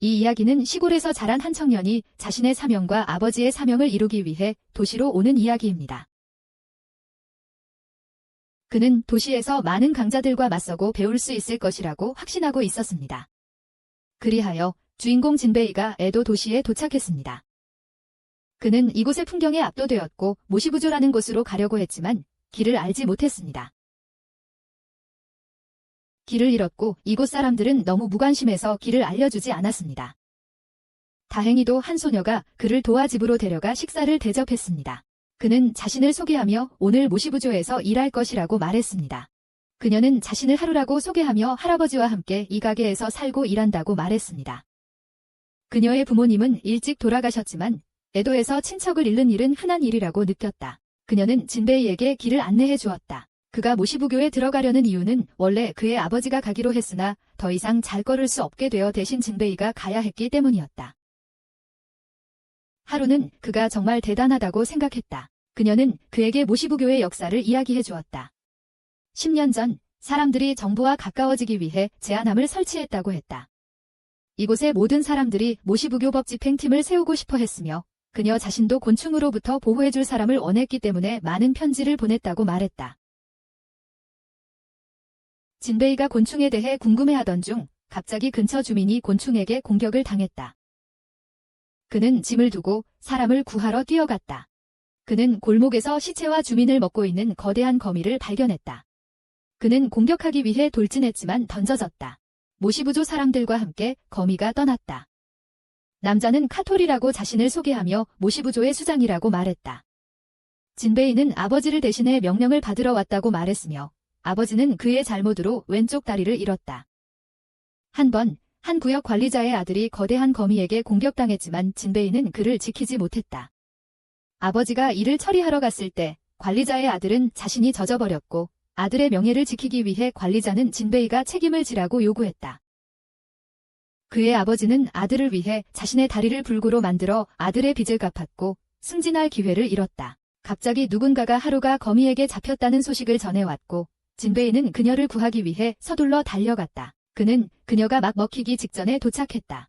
이 이야기는 시골에서 자란 한 청년이 자신의 사명과 아버지의 사명을 이루기 위해 도시로 오는 이야기입니다. 그는 도시에서 많은 강자들과 맞서고 배울 수 있을 것이라고 확신하고 있었습니다. 그리하여 주인공 진베이가 에도 도시에 도착했습니다. 그는 이곳의 풍경에 압도되었고 모시부조라는 곳으로 가려고 했지만 길을 알지 못했습니다. 길을 잃었고 이곳 사람들은 너무 무관심해서 길을 알려주지 않았습니다. 다행히도 한 소녀가 그를 도와 집으로 데려가 식사를 대접했습니다. 그는 자신을 소개하며 오늘 모시부조에서 일할 것이라고 말했습니다. 그녀는 자신을 하루라고 소개하며 할아버지와 함께 이 가게에서 살고 일한다고 말했습니다. 그녀의 부모님은 일찍 돌아가셨지만 에도에서 친척을 잃는 일은 흔한 일이라고 느꼈다. 그녀는 진베이에게 길을 안내해 주었다. 그가 모시부교에 들어가려는 이유는 원래 그의 아버지가 가기로 했으나 더 이상 잘 걸을 수 없게 되어 대신 진베이가 가야 했기 때문이었다. 하루는 그가 정말 대단하다고 생각했다. 그녀는 그에게 모시부교의 역사를 이야기해 주었다. 10년 전 사람들이 정부와 가까워지기 위해 제한함을 설치했다고 했다. 이곳의 모든 사람들이 모시부교법 집행팀을 세우고 싶어 했으며 그녀 자신도 곤충으로부터 보호해줄 사람을 원했기 때문에 많은 편지를 보냈다고 말했다. 진베이가 곤충에 대해 궁금해하던 중 갑자기 근처 주민이 곤충에게 공격을 당했다. 그는 짐을 두고 사람을 구하러 뛰어갔다. 그는 골목에서 시체와 주민을 먹고 있는 거대한 거미를 발견했다. 그는 공격하기 위해 돌진했지만 던져졌다. 모시부조 사람들과 함께 거미가 떠났다. 남자는 카톨이라고 자신을 소개하며 모시부조의 수장이라고 말했다. 진베이는 아버지를 대신해 명령을 받으러 왔다고 말했으며 아버지는 그의 잘못으로 왼쪽 다리를 잃었다. 한 번, 한 구역 관리자의 아들이 거대한 거미에게 공격당했지만 진베이는 그를 지키지 못했다. 아버지가 일을 처리하러 갔을 때 관리자의 아들은 자신이 젖어버렸고 아들의 명예를 지키기 위해 관리자는 진베이가 책임을 지라고 요구했다. 그의 아버지는 아들을 위해 자신의 다리를 불구로 만들어 아들의 빚을 갚았고 승진할 기회를 잃었다. 갑자기 누군가가 하루가 거미에게 잡혔다는 소식을 전해왔고 진베이는 그녀를 구하기 위해 서둘러 달려갔다. 그는 그녀가 막 먹히기 직전에 도착했다.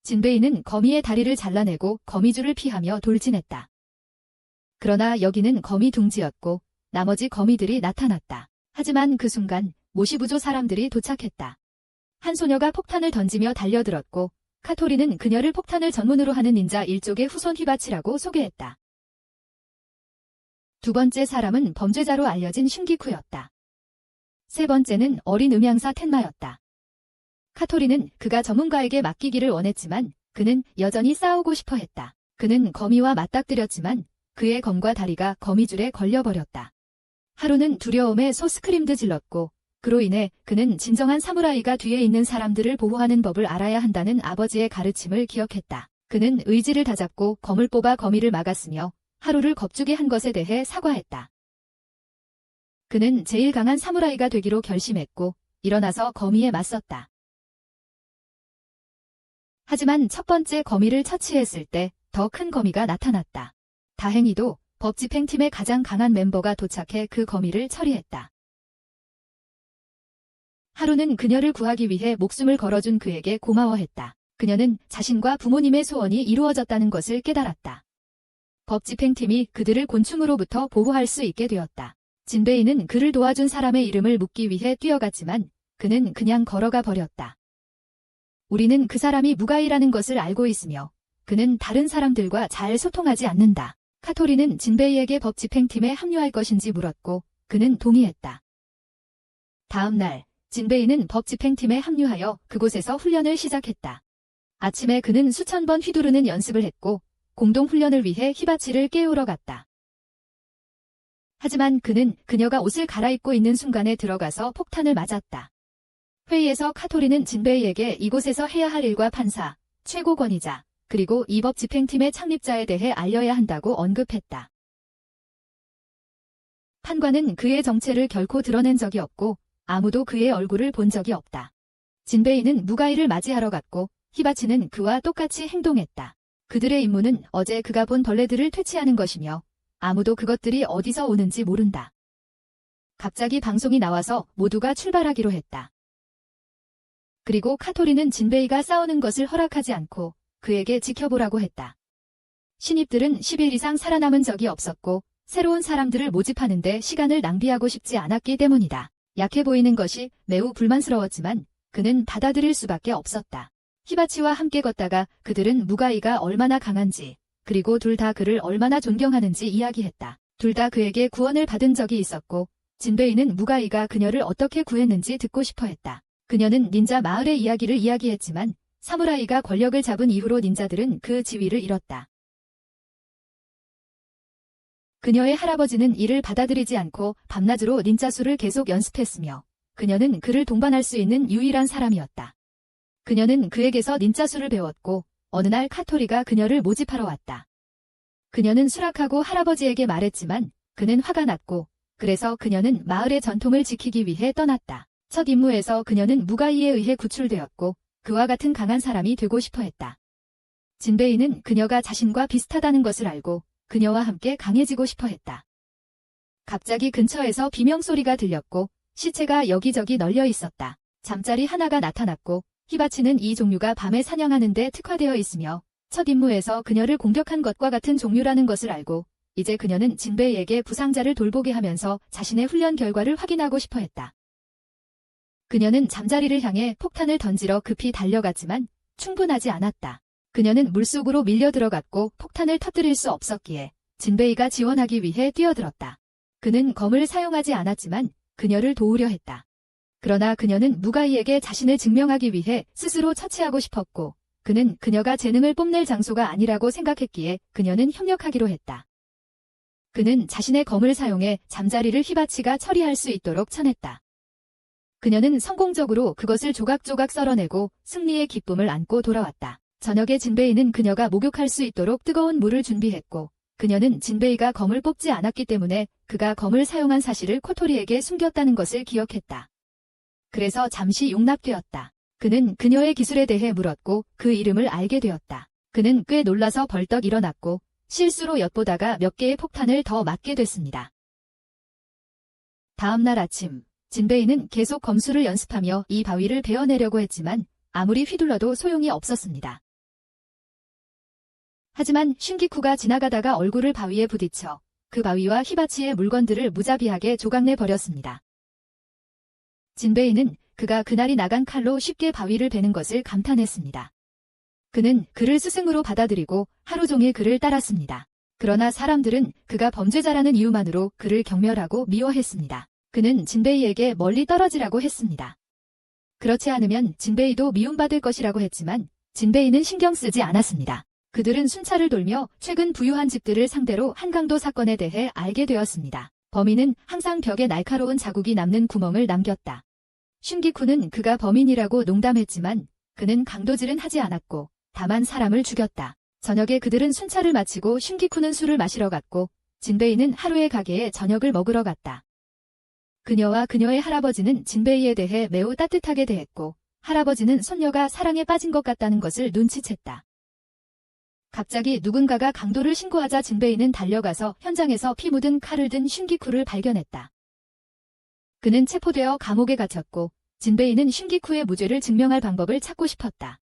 진베이는 거미의 다리를 잘라내고 거미줄을 피하며 돌진했다. 그러나 여기는 거미 둥지였고 나머지 거미들이 나타났다. 하지만 그 순간 모시부조 사람들이 도착했다. 한 소녀가 폭탄을 던지며 달려들었고 카토리는 그녀를 폭탄을 전문으로 하는 닌자 일족의 후손 히바치라고 소개했다. 두 번째 사람은 범죄자로 알려진 슌기쿠였다. 세 번째는 어린 음향사 텐마였다. 카토리는 그가 전문가에게 맡기기를 원했지만 그는 여전히 싸우고 싶어 했다. 그는 거미와 맞닥뜨렸지만 그의 검과 다리가 거미줄에 걸려버렸다. 하루는 두려움에 소스크림도 질렀고 그로 인해 그는 진정한 사무라이가 뒤에 있는 사람들을 보호하는 법을 알아야 한다는 아버지의 가르침을 기억했다. 그는 의지를 다잡고 검을 뽑아 거미를 막았으며 하루를 겁주게 한 것에 대해 사과했다. 그는 제일 강한 사무라이가 되기로 결심했고 일어나서 거미에 맞섰다. 하지만 첫 번째 거미를 처치했을 때 더 큰 거미가 나타났다. 다행히도 법집행팀의 가장 강한 멤버가 도착해 그 거미를 처리했다. 하루는 그녀를 구하기 위해 목숨을 걸어준 그에게 고마워했다. 그녀는 자신과 부모님의 소원이 이루어졌다는 것을 깨달았다. 법집행팀이 그들을 곤충으로부터 보호할 수 있게 되었다. 진베이는 그를 도와준 사람의 이름을 묻기 위해 뛰어갔지만 그는 그냥 걸어가 버렸다. 우리는 그 사람이 무가이라는 것을 알고 있으며 그는 다른 사람들과 잘 소통하지 않는다. 카토리는 진베이에게 법집행팀에 합류할 것인지 물었고 그는 동의했다. 다음 날 진베이는 법집행팀에 합류하여 그곳에서 훈련을 시작했다. 아침에 그는 수천 번 휘두르는 연습을 했고 공동훈련을 위해 히바치를 깨우러 갔다. 하지만 그는 그녀가 옷을 갈아입고 있는 순간에 들어가서 폭탄을 맞았다. 회의에서 카토리는 진베이에게 이곳에서 해야 할 일과 판사, 최고 권위자, 그리고 이 법 집행팀의 창립자에 대해 알려야 한다고 언급했다. 판관은 그의 정체를 결코 드러낸 적이 없고 아무도 그의 얼굴을 본 적이 없다. 진베이는 무가이를 맞이하러 갔고 히바치는 그와 똑같이 행동했다. 그들의 임무는 어제 그가 본 벌레들을 퇴치하는 것이며 아무도 그것들이 어디서 오는지 모른다. 갑자기 방송이 나와서 모두가 출발하기로 했다. 그리고 카토리는 진베이가 싸우는 것을 허락하지 않고 그에게 지켜보라고 했다. 신입들은 10일 이상 살아남은 적이 없었고 새로운 사람들을 모집하는데 시간을 낭비하고 싶지 않았기 때문이다. 약해 보이는 것이 매우 불만스러웠지만 그는 받아들일 수밖에 없었다. 히바치와 함께 걷다가 그들은 무가이가 얼마나 강한지 그리고 둘 다 그를 얼마나 존경하는지 이야기했다. 둘 다 그에게 구원을 받은 적이 있었고 진베이는 무가이가 그녀를 어떻게 구했는지 듣고 싶어 했다. 그녀는 닌자 마을의 이야기를 이야기했지만 사무라이가 권력을 잡은 이후로 닌자들은 그 지위를 잃었다. 그녀의 할아버지는 이를 받아들이지 않고 밤낮으로 닌자수를 계속 연습했으며 그녀는 그를 동반할 수 있는 유일한 사람이었다. 그녀는 그에게서 닌자수를 배웠고 어느 날 카토리가 그녀를 모집하러 왔다. 그녀는 수락하고 할아버지에게 말했지만 그는 화가 났고 그래서 그녀는 마을의 전통을 지키기 위해 떠났다. 첫 임무에서 그녀는 무가이에 의해 구출되었고 그와 같은 강한 사람이 되고 싶어 했다. 진베이는 그녀가 자신과 비슷하다는 것을 알고 그녀와 함께 강해지고 싶어 했다. 갑자기 근처에서 비명소리가 들렸고 시체가 여기저기 널려 있었다. 잠자리 하나가 나타났고 히바치는 이 종류가 밤에 사냥하는 데 특화되어 있으며 첫 임무에서 그녀를 공격한 것과 같은 종류라는 것을 알고 이제 그녀는 진베이에게 부상자를 돌보게 하면서 자신의 훈련 결과를 확인하고 싶어 했다. 그녀는 잠자리를 향해 폭탄을 던지러 급히 달려갔지만 충분하지 않았다. 그녀는 물속으로 밀려 들어갔고 폭탄을 터뜨릴 수 없었기에 진베이가 지원하기 위해 뛰어들었다. 그는 검을 사용하지 않았지만 그녀를 도우려 했다. 그러나 그녀는 무가이에게 자신을 증명하기 위해 스스로 처치하고 싶었고 그는 그녀가 재능을 뽐낼 장소가 아니라고 생각했기에 그녀는 협력하기로 했다. 그는 자신의 검을 사용해 잠자리를 히바치가 처리할 수 있도록 쳐냈다. 그녀는 성공적으로 그것을 조각조각 썰어내고 승리의 기쁨을 안고 돌아왔다. 저녁에 진베이는 그녀가 목욕할 수 있도록 뜨거운 물을 준비했고 그녀는 진베이가 검을 뽑지 않았기 때문에 그가 검을 사용한 사실을 코토리에게 숨겼다는 것을 기억했다. 그래서 잠시 용납되었다. 그는 그녀의 기술에 대해 물었고 그 이름을 알게 되었다. 그는 꽤 놀라서 벌떡 일어났고 실수로 엿보다가 몇 개의 폭탄을 더 맞게 됐습니다. 다음 날 아침 진베이는 계속 검술을 연습하며 이 바위를 베어내려고 했지만 아무리 휘둘러도 소용이 없었습니다. 하지만 슌기쿠가 지나가다가 얼굴을 바위에 부딪혀 그 바위와 히바치의 물건들을 무자비하게 조각내 버렸습니다. 진베이는 그가 그날이 나간 칼로 쉽게 바위를 베는 것을 감탄했습니다. 그는 그를 스승으로 받아들이고 하루 종일 그를 따랐습니다. 그러나 사람들은 그가 범죄자라는 이유만으로 그를 경멸하고 미워했습니다. 그는 진베이에게 멀리 떨어지라고 했습니다. 그렇지 않으면 진베이도 미움받을 것이라고 했지만 진베이는 신경 쓰지 않았습니다. 그들은 순찰을 돌며 최근 부유한 집들을 상대로 한강도 사건에 대해 알게 되었습니다. 범인은 항상 벽에 날카로운 자국이 남는 구멍을 남겼다. 슌기쿠는 그가 범인이라고 농담했지만 그는 강도질은 하지 않았고 다만 사람을 죽였다. 저녁에 그들은 순찰을 마치고 슌기쿠는 술을 마시러 갔고 진베이는 하루의 가게에 저녁을 먹으러 갔다. 그녀와 그녀의 할아버지는 진베이에 대해 매우 따뜻하게 대했고 할아버지는 손녀가 사랑에 빠진 것 같다는 것을 눈치챘다. 갑자기 누군가가 강도를 신고하자 진베이는 달려가서 현장에서 피 묻은 칼을 든 슌기쿠를 발견했다. 그는 체포되어 감옥에 갇혔고 진베이는 슌기쿠의 무죄를 증명할 방법을 찾고 싶었다.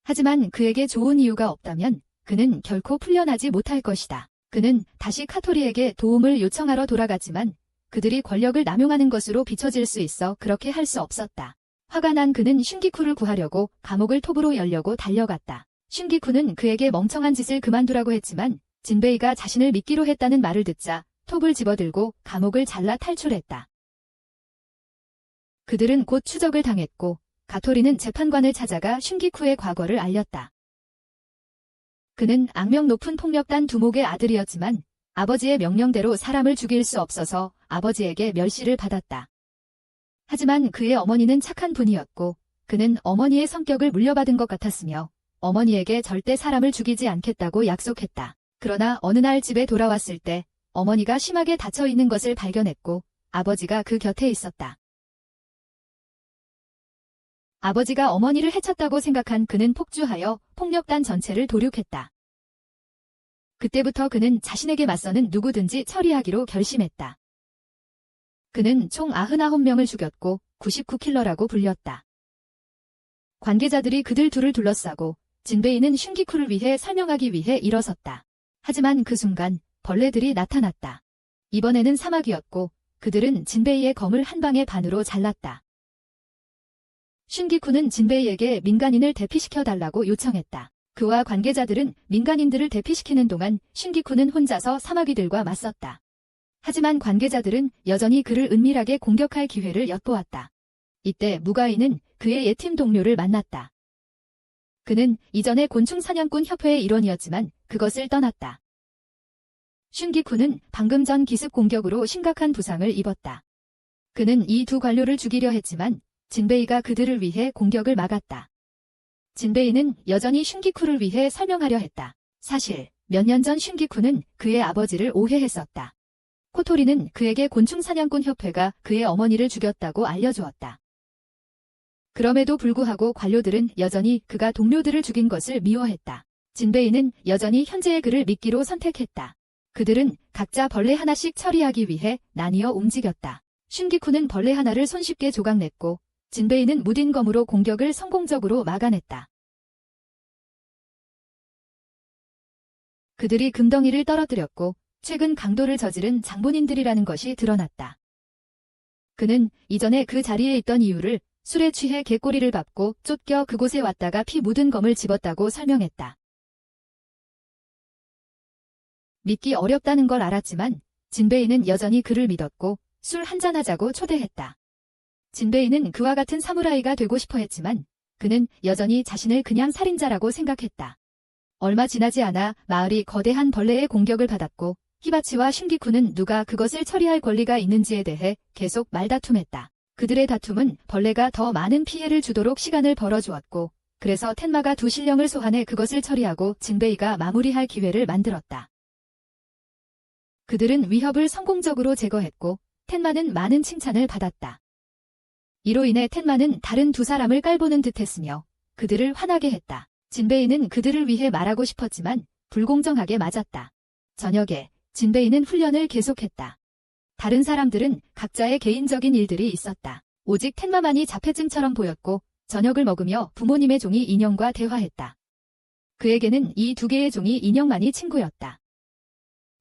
하지만 그에게 좋은 이유가 없다면 그는 결코 풀려나지 못할 것이다. 그는 다시 카토리에게 도움을 요청하러 돌아갔지만 그들이 권력을 남용하는 것으로 비춰질 수 있어 그렇게 할 수 없었다. 화가 난 그는 슌기쿠를 구하려고 감옥을 톱으로 열려고 달려갔다. 슌기쿠는 그에게 멍청한 짓을 그만두라고 했지만 진베이가 자신을 믿기로 했다는 말을 듣자 톱을 집어들고 감옥을 잘라 탈출했다. 그들은 곧 추적을 당했고 가토리는 재판관을 찾아가 슌기쿠의 과거를 알렸다. 그는 악명 높은 폭력단 두목의 아들이었지만 아버지의 명령대로 사람을 죽일 수 없어서 아버지에게 멸시를 받았다. 하지만 그의 어머니는 착한 분이었고 그는 어머니의 성격을 물려받은 것 같았으며 어머니에게 절대 사람을 죽이지 않겠다고 약속했다. 그러나 어느 날 집에 돌아왔을 때 어머니가 심하게 다쳐 있는 것을 발견했고 아버지가 그 곁에 있었다. 아버지가 어머니를 해쳤다고 생각한 그는 폭주하여 폭력단 전체를 도륙했다. 그때부터 그는 자신에게 맞서는 누구든지 처리하기로 결심했다. 그는 총 99명을 죽였고 99킬러라고 불렸다. 관계자들이 그들 둘을 둘러싸고 진베이는 슌기쿠를 위해 설명하기 위해 일어섰다. 하지만 그 순간 벌레들이 나타났다. 이번에는 사마귀였고 그들은 진베이의 검을 한 방에 반으로 잘랐다. 슌기쿠는 진베이에게 민간인을 대피시켜 달라고 요청했다. 그와 관계자들은 민간인들을 대피시키는 동안 슌기쿠는 혼자서 사마귀들과 맞섰다. 하지만 관계자들은 여전히 그를 은밀하게 공격할 기회를 엿보았다. 이때 무가이는 그의 옛팀 동료를 만났다. 그는 이전에 곤충 사냥꾼 협회의 일원이었지만 그것을 떠났다. 슌기쿠는 방금 전 기습 공격으로 심각한 부상을 입었다. 그는 이 두 관료를 죽이려 했지만 진베이가 그들을 위해 공격을 막았다. 진베이는 여전히 슌기쿠를 위해 설명하려 했다. 사실 몇 년 전 슌기쿠는 그의 아버지를 오해했었다. 코토리는 그에게 곤충 사냥꾼 협회가 그의 어머니를 죽였다고 알려주었다. 그럼에도 불구하고 관료들은 여전히 그가 동료들을 죽인 것을 미워했다. 진베이는 여전히 현재의 그를 믿기로 선택했다. 그들은 각자 벌레 하나씩 처리하기 위해 나뉘어 움직였다. 슌기쿠는 벌레 하나를 손쉽게 조각냈고 진베이는 무딘 검으로 공격을 성공적으로 막아냈다. 그들이 금덩이를 떨어뜨렸고 최근 강도를 저지른 장본인들이라는 것이 드러났다. 그는 이전에 그 자리에 있던 이유를 술에 취해 개꼬리를 밟고 쫓겨 그곳에 왔다가 피 묻은 검을 집었다고 설명했다. 믿기 어렵다는 걸 알았지만 진베이는 여전히 그를 믿었고 술 한잔하자고 초대했다. 진베이는 그와 같은 사무라이가 되고 싶어 했지만 그는 여전히 자신을 그냥 살인자라고 생각했다. 얼마 지나지 않아 마을이 거대한 벌레의 공격을 받았고 히바치와 슌기쿠는 누가 그것을 처리할 권리가 있는지에 대해 계속 말다툼했다. 그들의 다툼은 벌레가 더 많은 피해를 주도록 시간을 벌어주었고 그래서 텐마가 두 신령을 소환해 그것을 처리하고 진베이가 마무리할 기회를 만들었다. 그들은 위협을 성공적으로 제거했고 텐마는 많은 칭찬을 받았다. 이로 인해 텐마는 다른 두 사람을 깔보는 듯했으며 그들을 화나게 했다. 진베이는 그들을 위해 말하고 싶었지만 불공정하게 맞았다. 저녁에 진베이는 훈련을 계속했다. 다른 사람들은 각자의 개인적인 일들이 있었다. 오직 텐마만이 자폐증처럼 보였고 저녁을 먹으며 부모님의 종이 인형과 대화했다. 그에게는 이 두 개의 종이 인형만이 친구였다.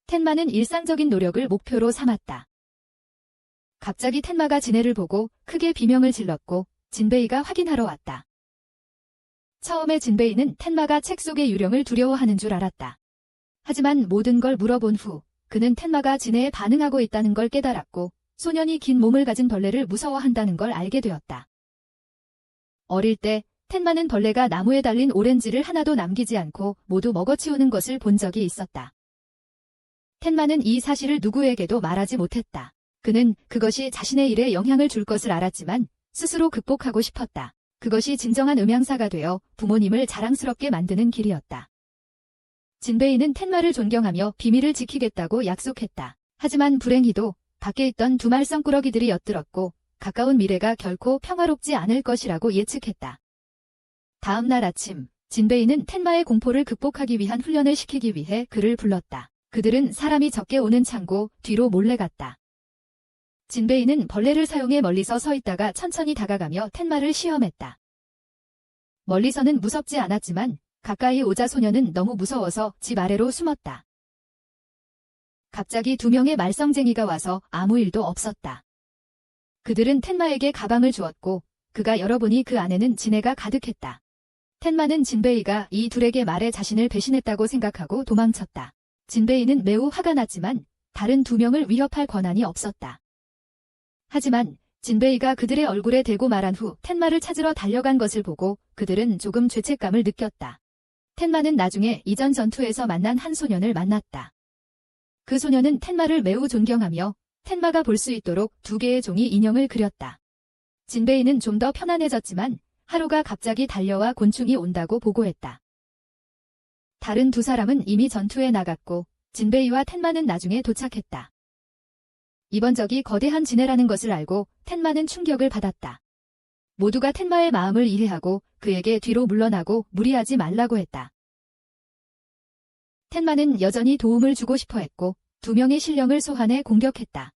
텐마는 일상적인 노력을 목표로 삼았다. 갑자기 텐마가 진해를 보고 크게 비명을 질렀고 진베이가 확인하러 왔다. 처음에 진베이는 텐마가 책 속의 유령을 두려워하는 줄 알았다. 하지만 모든 걸 물어본 후 그는 텐마가 진해에 반응하고 있다는 걸 깨달았고 소년이 긴 몸을 가진 벌레를 무서워한다는 걸 알게 되었다. 어릴 때 텐마는 벌레가 나무에 달린 오렌지를 하나도 남기지 않고 모두 먹어치우는 것을 본 적이 있었다. 텐마는 이 사실을 누구에게도 말하지 못했다. 그는 그것이 자신의 일에 영향을 줄 것을 알았지만 스스로 극복하고 싶었다. 그것이 진정한 음향사가 되어 부모님을 자랑스럽게 만드는 길이었다. 진베이는 텐마를 존경하며 비밀을 지키겠다고 약속했다. 하지만 불행히도 밖에 있던 두 말썽꾸러기들이 엿들었고 가까운 미래가 결코 평화롭지 않을 것이라고 예측했다. 다음 날 아침, 진베이는 텐마의 공포를 극복하기 위한 훈련을 시키기 위해 그를 불렀다. 그들은 사람이 적게 오는 창고 뒤로 몰래 갔다. 진베이는 벌레를 사용해 멀리서 서 있다가 천천히 다가가며 텐마를 시험했다. 멀리서는 무섭지 않았지만 가까이 오자 소녀는 너무 무서워서 집 아래로 숨었다. 갑자기 두 명의 말썽쟁이가 와서 아무 일도 없었다. 그들은 텐마에게 가방을 주었고 그가 열어보니 그 안에는 진해가 가득했다. 텐마는 진베이가 이 둘에게 말해 자신을 배신했다고 생각하고 도망쳤다. 진베이는 매우 화가 났지만 다른 두 명을 위협할 권한이 없었다. 하지만 진베이가 그들의 얼굴에 대고 말한 후 텐마를 찾으러 달려간 것을 보고 그들은 조금 죄책감을 느꼈다. 텐마는 나중에 이전 전투에서 만난 한 소년을 만났다. 그 소년은 텐마를 매우 존경하며 텐마가 볼 수 있도록 두 개의 종이 인형을 그렸다. 진베이는 좀 더 편안해졌지만 하루가 갑자기 달려와 곤충이 온다고 보고했다. 다른 두 사람은 이미 전투에 나갔고 진베이와 텐마는 나중에 도착했다. 이번 적이 거대한 진해라는 것을 알고 텐마는 충격을 받았다. 모두가 텐마의 마음을 이해하고 그에게 뒤로 물러나고 무리하지 말라고 했다. 텐마는 여전히 도움을 주고 싶어 했고 두 명의 신령을 소환해 공격했다.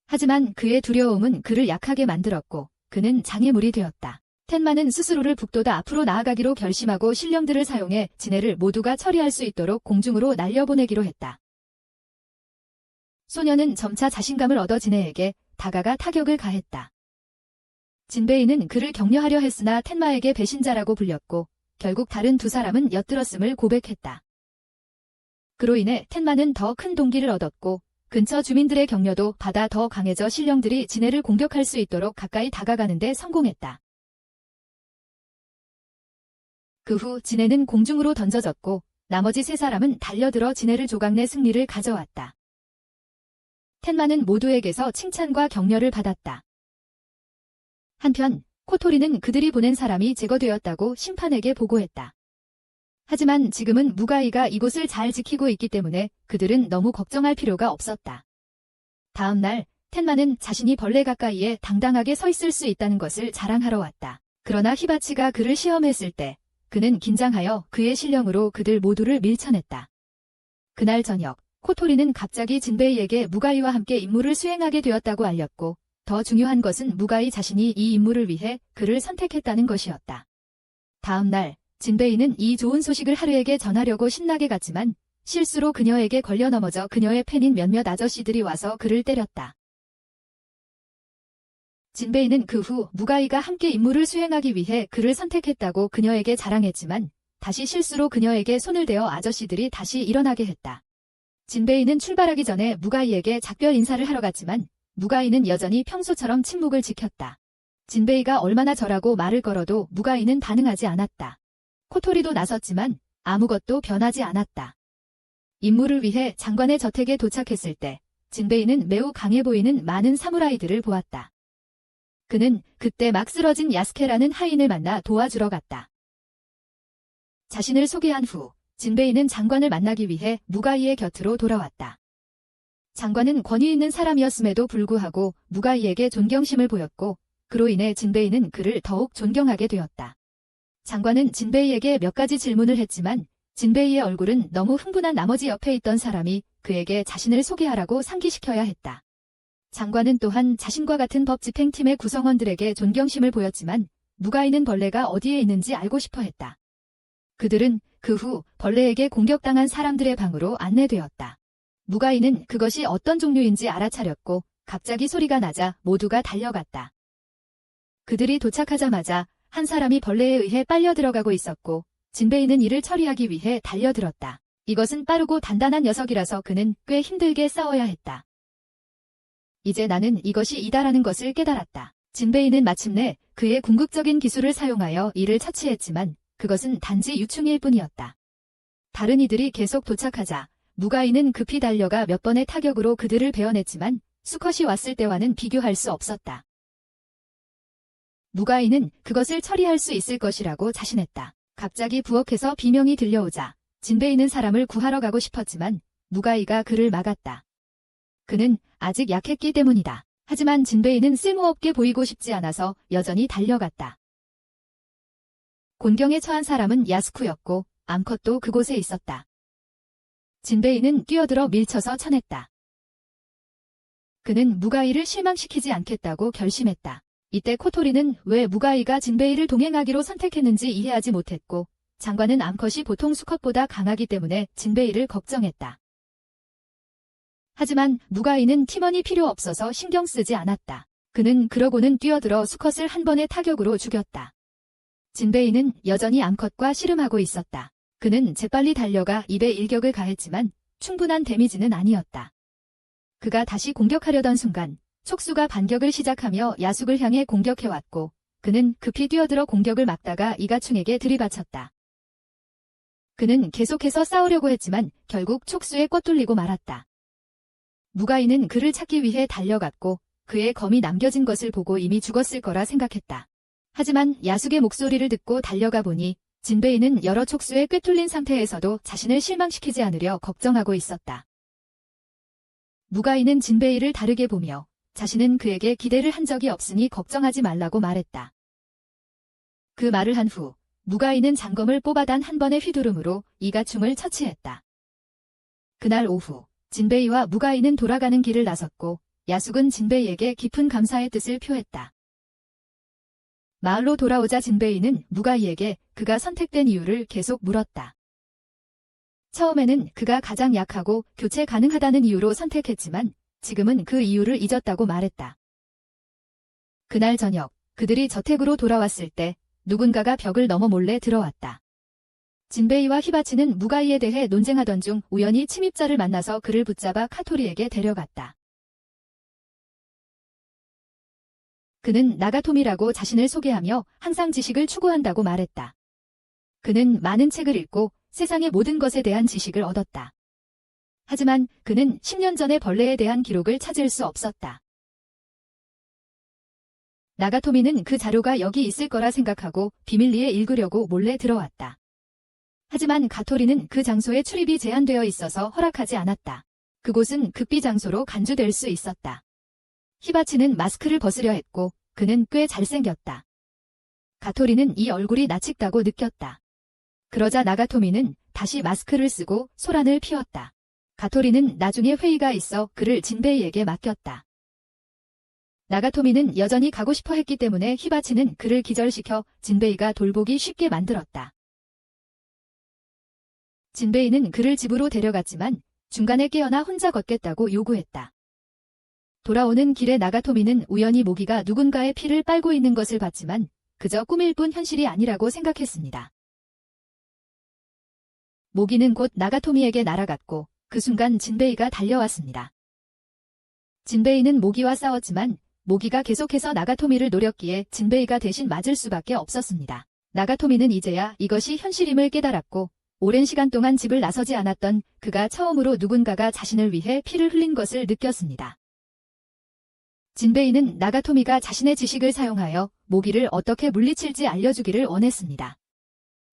하지만 그의 두려움은 그를 약하게 만들었고 그는 장애물이 되었다. 텐마는 스스로를 북돋아 앞으로 나아가기로 결심하고 신령들을 사용해 진해를 모두가 처리할 수 있도록 공중으로 날려보내기로 했다. 소녀는 점차 자신감을 얻어 진해에게 다가가 타격을 가했다. 진베이는 그를 격려하려 했으나 텐마에게 배신자라고 불렸고 결국 다른 두 사람은 엿들었음을 고백했다. 그로 인해 텐마는 더 큰 동기를 얻었고 근처 주민들의 격려도 받아 더 강해져 신령들이 진해를 공격할 수 있도록 가까이 다가가는 데 성공했다. 그 후 진해는 공중으로 던져졌고 나머지 세 사람은 달려들어 진해를 조각내 승리를 가져왔다. 텐마는 모두에게서 칭찬과 격려를 받았다. 한편 코토리는 그들이 보낸 사람이 제거되었다고 심판에게 보고했다. 하지만 지금은 무가이가 이곳을 잘 지키고 있기 때문에 그들은 너무 걱정할 필요가 없었다. 다음 날 텐마는 자신이 벌레 가까이에 당당하게 서 있을 수 있다는 것을 자랑하러 왔다. 그러나 히바치가 그를 시험했을 때 그는 긴장하여 그의 신령으로 그들 모두를 밀쳐냈다. 그날 저녁 코토리는 갑자기 진베이에게 무가이와 함께 임무를 수행하게 되었다고 알렸고 더 중요한 것은 무가이 자신이 이 임무를 위해 그를 선택했다는 것이었다. 다음 날 진베이는 이 좋은 소식을 하루에게 전하려고 신나게 갔지만 실수로 그녀에게 걸려 넘어져 그녀의 팬인 몇몇 아저씨들이 와서 그를 때렸다. 진베이는 그 후 무가이가 함께 임무를 수행하기 위해 그를 선택했다고 그녀에게 자랑했지만 다시 실수로 그녀에게 손을 대어 아저씨들이 다시 일어나게 했다. 진베이는 출발하기 전에 무가이에게 작별 인사를 하러 갔지만 무가이는 여전히 평소처럼 침묵을 지켰다. 진베이가 얼마나 절하고 말을 걸어도 무가이는 반응하지 않았다. 코토리도 나섰지만 아무것도 변하지 않았다. 임무를 위해 장관의 저택에 도착했을 때 진베이는 매우 강해 보이는 많은 사무라이들을 보았다. 그는 그때 막 쓰러진 야스케라는 하인을 만나 도와주러 갔다. 자신을 소개한 후 진베이는 장관을 만나기 위해 무가이의 곁으로 돌아왔다. 장관은 권위 있는 사람이었음에도 불구하고 무가이에게 존경심을 보였고 그로 인해 진베이는 그를 더욱 존경하게 되었다. 장관은 진베이에게 몇 가지 질문을 했지만 진베이의 얼굴은 너무 흥분한 나머지 옆에 있던 사람이 그에게 자신을 소개하라고 상기시켜야 했다. 장관은 또한 자신과 같은 법 집행팀의 구성원들에게 존경심을 보였지만 무가이는 벌레가 어디에 있는지 알고 싶어 했다. 그들은 그 후 벌레에게 공격당한 사람들의 방으로 안내되었다. 무가이는 그것이 어떤 종류인지 알아차렸고 갑자기 소리가 나자 모두가 달려갔다. 그들이 도착하자마자 한 사람이 벌레에 의해 빨려 들어가고 있었고 진베이는 이를 처리하기 위해 달려들었다. 이것은 빠르고 단단한 녀석이라서 그는 꽤 힘들게 싸워야 했다. 이제 나는 이것이 이다라는 것을 깨달았다. 진베이는 마침내 그의 궁극적인 기술을 사용하여 이를 처치했지만 그것은 단지 유충일 뿐이었다. 다른 이들이 계속 도착하자 무가이는 급히 달려가 몇 번의 타격으로 그들을 베어냈지만 수컷이 왔을 때와는 비교할 수 없었다. 무가이는 그것을 처리할 수 있을 것이라고 자신했다. 갑자기 부엌에서 비명이 들려오자 진베이는 사람을 구하러 가고 싶었지만 무가이가 그를 막았다. 그는 아직 약했기 때문이다. 하지만 진베이는 쓸모없게 보이고 싶지 않아서 여전히 달려갔다. 곤경에 처한 사람은 야스쿠였고 암컷도 그곳에 있었다. 진베이는 뛰어들어 밀쳐서 쳐냈다. 그는 무가이를 실망시키지 않겠다고 결심했다. 이때 코토리는 왜 무가이가 진베이를 동행하기로 선택했는지 이해하지 못했고 장관은 암컷이 보통 수컷보다 강하기 때문에 진베이를 걱정했다. 하지만 무가이는 팀원이 필요 없어서 신경 쓰지 않았다. 그는 그러고는 뛰어들어 수컷을 한 번의 타격으로 죽였다. 진베이는 여전히 암컷과 씨름하고 있었다. 그는 재빨리 달려가 입에 일격을 가했지만 충분한 데미지는 아니었다. 그가 다시 공격하려던 순간 촉수가 반격을 시작하며 야숙을 향해 공격해왔고 그는 급히 뛰어들어 공격을 막다가 이가충에게 들이받쳤다. 그는 계속해서 싸우려고 했지만 결국 촉수에 꿰뚫리고 말았다. 무가이는 그를 찾기 위해 달려갔고 그의 검이 남겨진 것을 보고 이미 죽었을 거라 생각했다. 하지만 야숙의 목소리를 듣고 달려가 보니 진베이는 여러 촉수에 꿰뚫린 상태에서도 자신을 실망시키지 않으려 걱정하고 있었다. 무가이는 진베이를 다르게 보며 자신은 그에게 기대를 한 적이 없으니 걱정하지 말라고 말했다. 그 말을 한 후 무가이는 장검을 뽑아 단 한 번의 휘두름으로 이가충을 처치했다. 그날 오후 진베이와 무가이는 돌아가는 길을 나섰고 야숙은 진베이에게 깊은 감사의 뜻을 표했다. 마을로 돌아오자 진베이는 무가이에게 그가 선택된 이유를 계속 물었다. 처음에는 그가 가장 약하고 교체 가능하다는 이유로 선택했지만 지금은 그 이유를 잊었다고 말했다. 그날 저녁 그들이 저택으로 돌아왔을 때 누군가가 벽을 넘어 몰래 들어왔다. 진베이와 히바치는 무가이에 대해 논쟁하던 중 우연히 침입자를 만나서 그를 붙잡아 카토리에게 데려갔다. 그는 나가토미라고 자신을 소개하며 항상 지식을 추구한다고 말했다. 그는 많은 책을 읽고 세상의 모든 것에 대한 지식을 얻었다. 하지만 그는 10년 전의 벌레에 대한 기록을 찾을 수 없었다. 나가토미는 그 자료가 여기 있을 거라 생각하고 비밀리에 읽으려고 몰래 들어왔다. 하지만 가토리는 그 장소에 출입이 제한되어 있어서 허락하지 않았다. 그곳은 극비 장소로 간주될 수 있었다. 히바치는 마스크를 벗으려 했고 그는 꽤 잘생겼다. 가토리는 이 얼굴이 낯익다고 느꼈다. 그러자 나가토미는 다시 마스크를 쓰고 소란을 피웠다. 가토리는 나중에 회의가 있어 그를 진베이에게 맡겼다. 나가토미는 여전히 가고 싶어 했기 때문에 히바치는 그를 기절시켜 진베이가 돌보기 쉽게 만들었다. 진베이는 그를 집으로 데려갔지만 중간에 깨어나 혼자 걷겠다고 요구했다. 돌아오는 길에 나가토미는 우연히 모기가 누군가의 피를 빨고 있는 것을 봤지만 그저 꿈일 뿐 현실이 아니라고 생각했습니다. 모기는 곧 나가토미에게 날아갔고 그 순간 진베이가 달려왔습니다. 진베이는 모기와 싸웠지만 모기가 계속해서 나가토미를 노렸기에 진베이가 대신 맞을 수밖에 없었습니다. 나가토미는 이제야 이것이 현실임을 깨달았고 오랜 시간 동안 집을 나서지 않았던 그가 처음으로 누군가가 자신을 위해 피를 흘린 것을 느꼈습니다. 진베이는 나가토미가 자신의 지식을 사용하여 모기를 어떻게 물리칠지 알려주기를 원했습니다.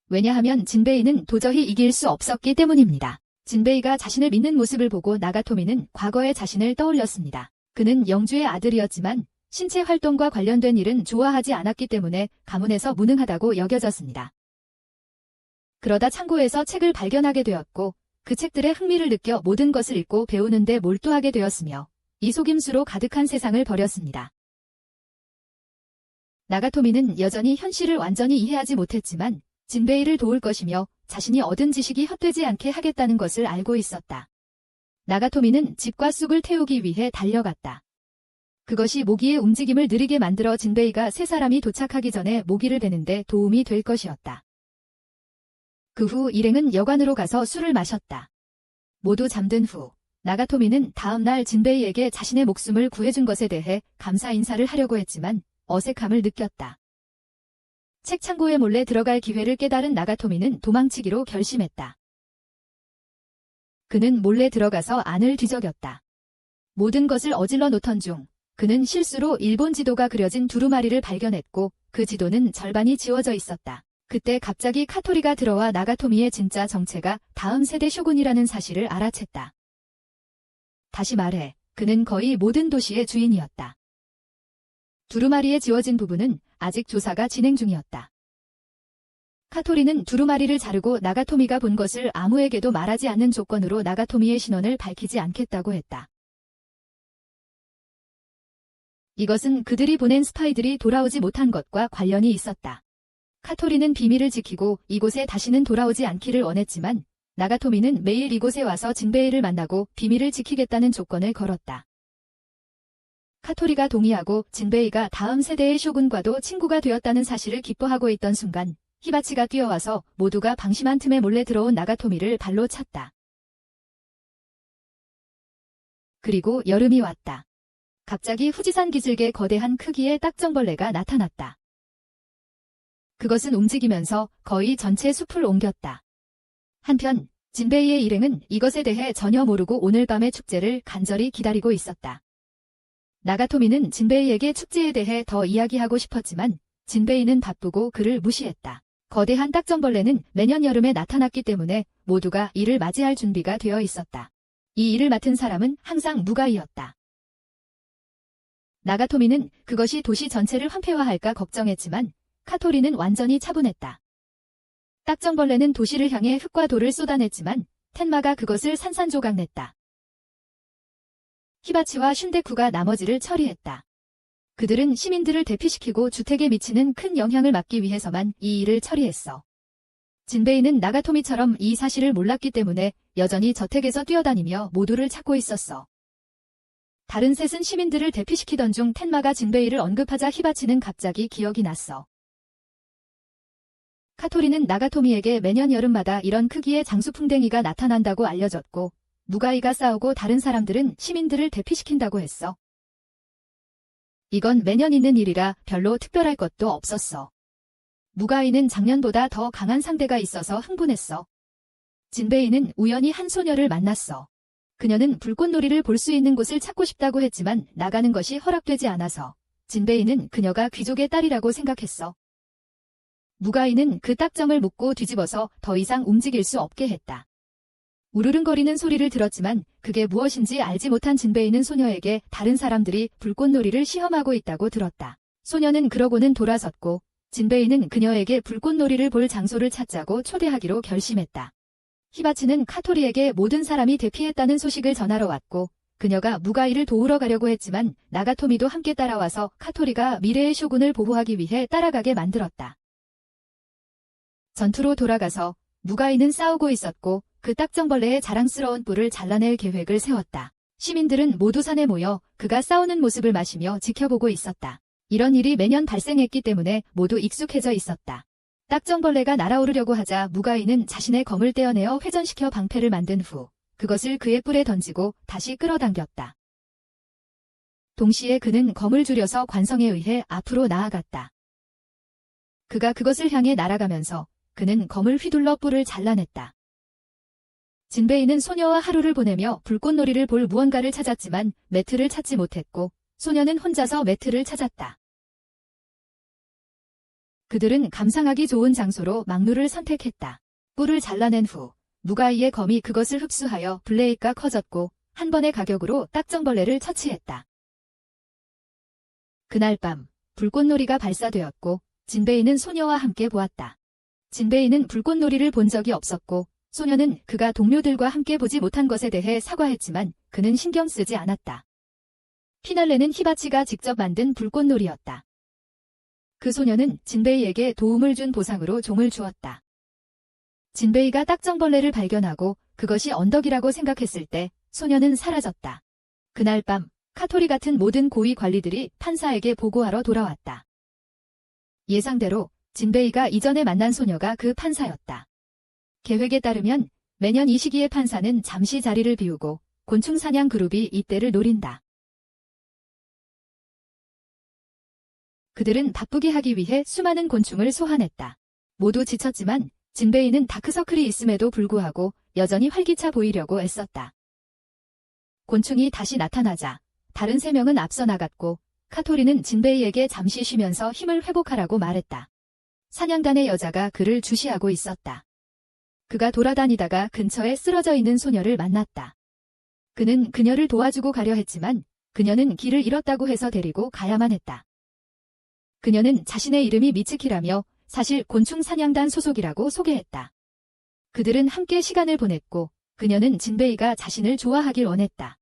왜냐하면 진베이는 도저히 이길 수 없었기 때문입니다. 진베이가 자신을 믿는 모습을 보고 나가토미는 과거의 자신을 떠올렸습니다. 그는 영주의 아들이었지만 신체 활동과 관련된 일은 좋아하지 않았기 때문에 가문에서 무능하다고 여겨졌습니다. 그러다 창고에서 책을 발견하게 되었고 그 책들에 흥미를 느껴 모든 것을 읽고 배우는 데 몰두하게 되었으며 이 속임수로 가득한 세상을 버렸습니다. 나가토미는 여전히 현실을 완전히 이해하지 못했지만 진베이를 도울 것이며 자신이 얻은 지식이 헛되지 않게 하겠다는 것을 알고 있었다. 나가토미는 집과 쑥을 태우기 위해 달려갔다. 그것이 모기의 움직임을 느리게 만들어 진베이가 세 사람이 도착하기 전에 모기를 베는데 도움이 될 것이었다. 그 후 일행은 여관으로 가서 술을 마셨다. 모두 잠든 후 나가토미는 다음 날 진베이에게 자신의 목숨을 구해준 것에 대해 감사 인사를 하려고 했지만 어색함을 느꼈다. 책 창고에 몰래 들어갈 기회를 깨달은 나가토미는 도망치기로 결심했다. 그는 몰래 들어가서 안을 뒤적였다. 모든 것을 어질러 놓던 중 그는 실수로 일본 지도가 그려진 두루마리를 발견했고 그 지도는 절반이 지워져 있었다. 그때 갑자기 카토리가 들어와 나가토미의 진짜 정체가 다음 세대 쇼군이라는 사실을 알아챘다. 다시 말해 그는 거의 모든 도시의 주인이었다. 두루마리에 지워진 부분은 아직 조사가 진행 중이었다. 카토리는 두루마리를 자르고 나가토미가 본 것을 아무에게도 말하지 않는 조건으로 나가토미의 신원을 밝히지 않겠다고 했다. 이것은 그들이 보낸 스파이들이 돌아오지 못한 것과 관련이 있었다. 카토리는 비밀을 지키고 이곳에 다시는 돌아오지 않기를 원했지만 나가토미는 매일 이곳에 와서 진베이를 만나고 비밀을 지키겠다는 조건을 걸었다. 카토리가 동의하고 진베이가 다음 세대의 쇼군과도 친구가 되었다는 사실을 기뻐하고 있던 순간 히바치가 뛰어와서 모두가 방심한 틈에 몰래 들어온 나가토미를 발로 찼다. 그리고 여름이 왔다. 갑자기 후지산 기슭에 거대한 크기의 딱정벌레가 나타났다. 그것은 움직이면서 거의 전체 숲을 옮겼다. 한편 진베이의 일행은 이것에 대해 전혀 모르고 오늘 밤의 축제를 간절히 기다리고 있었다. 나가토미는 진베이에게 축제에 대해 더 이야기하고 싶었지만 진베이는 바쁘고 그를 무시했다. 거대한 딱정벌레는 매년 여름에 나타났기 때문에 모두가 이를 맞이할 준비가 되어 있었다. 이 일을 맡은 사람은 항상 무가이였다. 나가토미는 그것이 도시 전체를 황폐화할까 걱정했지만 카토리는 완전히 차분했다. 딱정벌레는 도시를 향해 흙과 돌을 쏟아냈지만 텐마가 그것을 산산조각냈다. 히바치와 슌데쿠가 나머지를 처리했다. 그들은 시민들을 대피시키고 주택에 미치는 큰 영향을 막기 위해서만 이 일을 처리했어. 진베이는 나가토미처럼 이 사실을 몰랐기 때문에 여전히 저택에서 뛰어다니며 모두를 찾고 있었어. 다른 셋은 시민들을 대피시키던 중 텐마가 진베이를 언급하자 히바치는 갑자기 기억이 났어. 카토리는 나가토미에게 매년 여름마다 이런 크기의 장수풍뎅이가 나타난다고 알려졌고, 무가이가 싸우고 다른 사람들은 시민들을 대피시킨다고 했어. 이건 매년 있는 일이라 별로 특별할 것도 없었어. 무가이는 작년보다 더 강한 상대가 있어서 흥분했어. 진베이는 우연히 한 소녀를 만났어. 그녀는 불꽃놀이를 볼 수 있는 곳을 찾고 싶다고 했지만 나가는 것이 허락되지 않아서 진베이는 그녀가 귀족의 딸이라고 생각했어. 무가이는 그 딱정을 묶고 뒤집어서 더 이상 움직일 수 없게 했다. 우르릉거리는 소리를 들었지만 그게 무엇인지 알지 못한 진베이는 소녀에게 다른 사람들이 불꽃놀이를 시험하고 있다고 들었다. 소녀는 그러고는 돌아섰고 진베이는 그녀에게 불꽃놀이를 볼 장소를 찾자고 초대하기로 결심했다. 히바치는 카토리에게 모든 사람이 대피했다는 소식을 전하러 왔고 그녀가 무가이를 도우러 가려고 했지만 나가토미도 함께 따라와서 카토리가 미래의 쇼군을 보호하기 위해 따라가게 만들었다. 전투로 돌아가서 무가이는 싸우고 있었고 그 딱정벌레의 자랑스러운 뿔을 잘라낼 계획을 세웠다. 시민들은 모두 산에 모여 그가 싸우는 모습을 마시며 지켜보고 있었다. 이런 일이 매년 발생했기 때문에 모두 익숙해져 있었다. 딱정벌레가 날아오르려고 하자 무가이는 자신의 검을 떼어내어 회전시켜 방패를 만든 후 그것을 그의 뿔에 던지고 다시 끌어당겼다. 동시에 그는 검을 줄여서 관성에 의해 앞으로 나아갔다. 그가 그것을 향해 날아가면서 그는 검을 휘둘러 뿔을 잘라냈다. 진베이는 소녀와 하루를 보내며 불꽃놀이를 볼 무언가를 찾았지만 매트를 찾지 못했고 소녀는 혼자서 매트를 찾았다. 그들은 감상하기 좋은 장소로 망루를 선택했다. 뿔을 잘라낸 후 무가이의 검이 그것을 흡수하여 블레이드가 커졌고 한 번의 가격으로 딱정벌레를 처치했다. 그날 밤 불꽃놀이가 발사되었고 진베이는 소녀와 함께 보았다. 진베이는 불꽃놀이를 본 적이 없었고 소녀는 그가 동료들과 함께 보지 못한 것에 대해 사과했지만 그는 신경 쓰지 않았다. 피날레는 히바치가 직접 만든 불꽃놀이였다. 그 소녀는 진베이에게 도움을 준 보상으로 종을 주었다. 진베이가 딱정벌레를 발견하고 그것이 언덕이라고 생각했을 때 소녀는 사라졌다. 그날 밤 카토리 같은 모든 고위 관리들이 판사에게 보고하러 돌아왔다. 예상대로 진베이가 이전에 만난 소녀가 그 판사였다. 계획에 따르면 매년 이 시기에 판사는 잠시 자리를 비우고 곤충 사냥 그룹이 이때를 노린다. 그들은 바쁘게 하기 위해 수많은 곤충을 소환했다. 모두 지쳤지만 진베이는 다크서클이 있음에도 불구하고 여전히 활기차 보이려고 애썼다. 곤충이 다시 나타나자 다른 3명은 앞서 나갔고 카토리는 진베이에게 잠시 쉬면서 힘을 회복하라고 말했다. 사냥단의 여자가 그를 주시하고 있었다. 그가 돌아다니다가 근처에 쓰러져 있는 소녀를 만났다. 그는 그녀를 도와주고 가려 했지만 그녀는 길을 잃었다고 해서 데리고 가야만 했다. 그녀는 자신의 이름이 미츠키라며 사실 곤충 사냥단 소속이라고 소개했다. 그들은 함께 시간을 보냈고 그녀는 진베이가 자신을 좋아하길 원했다.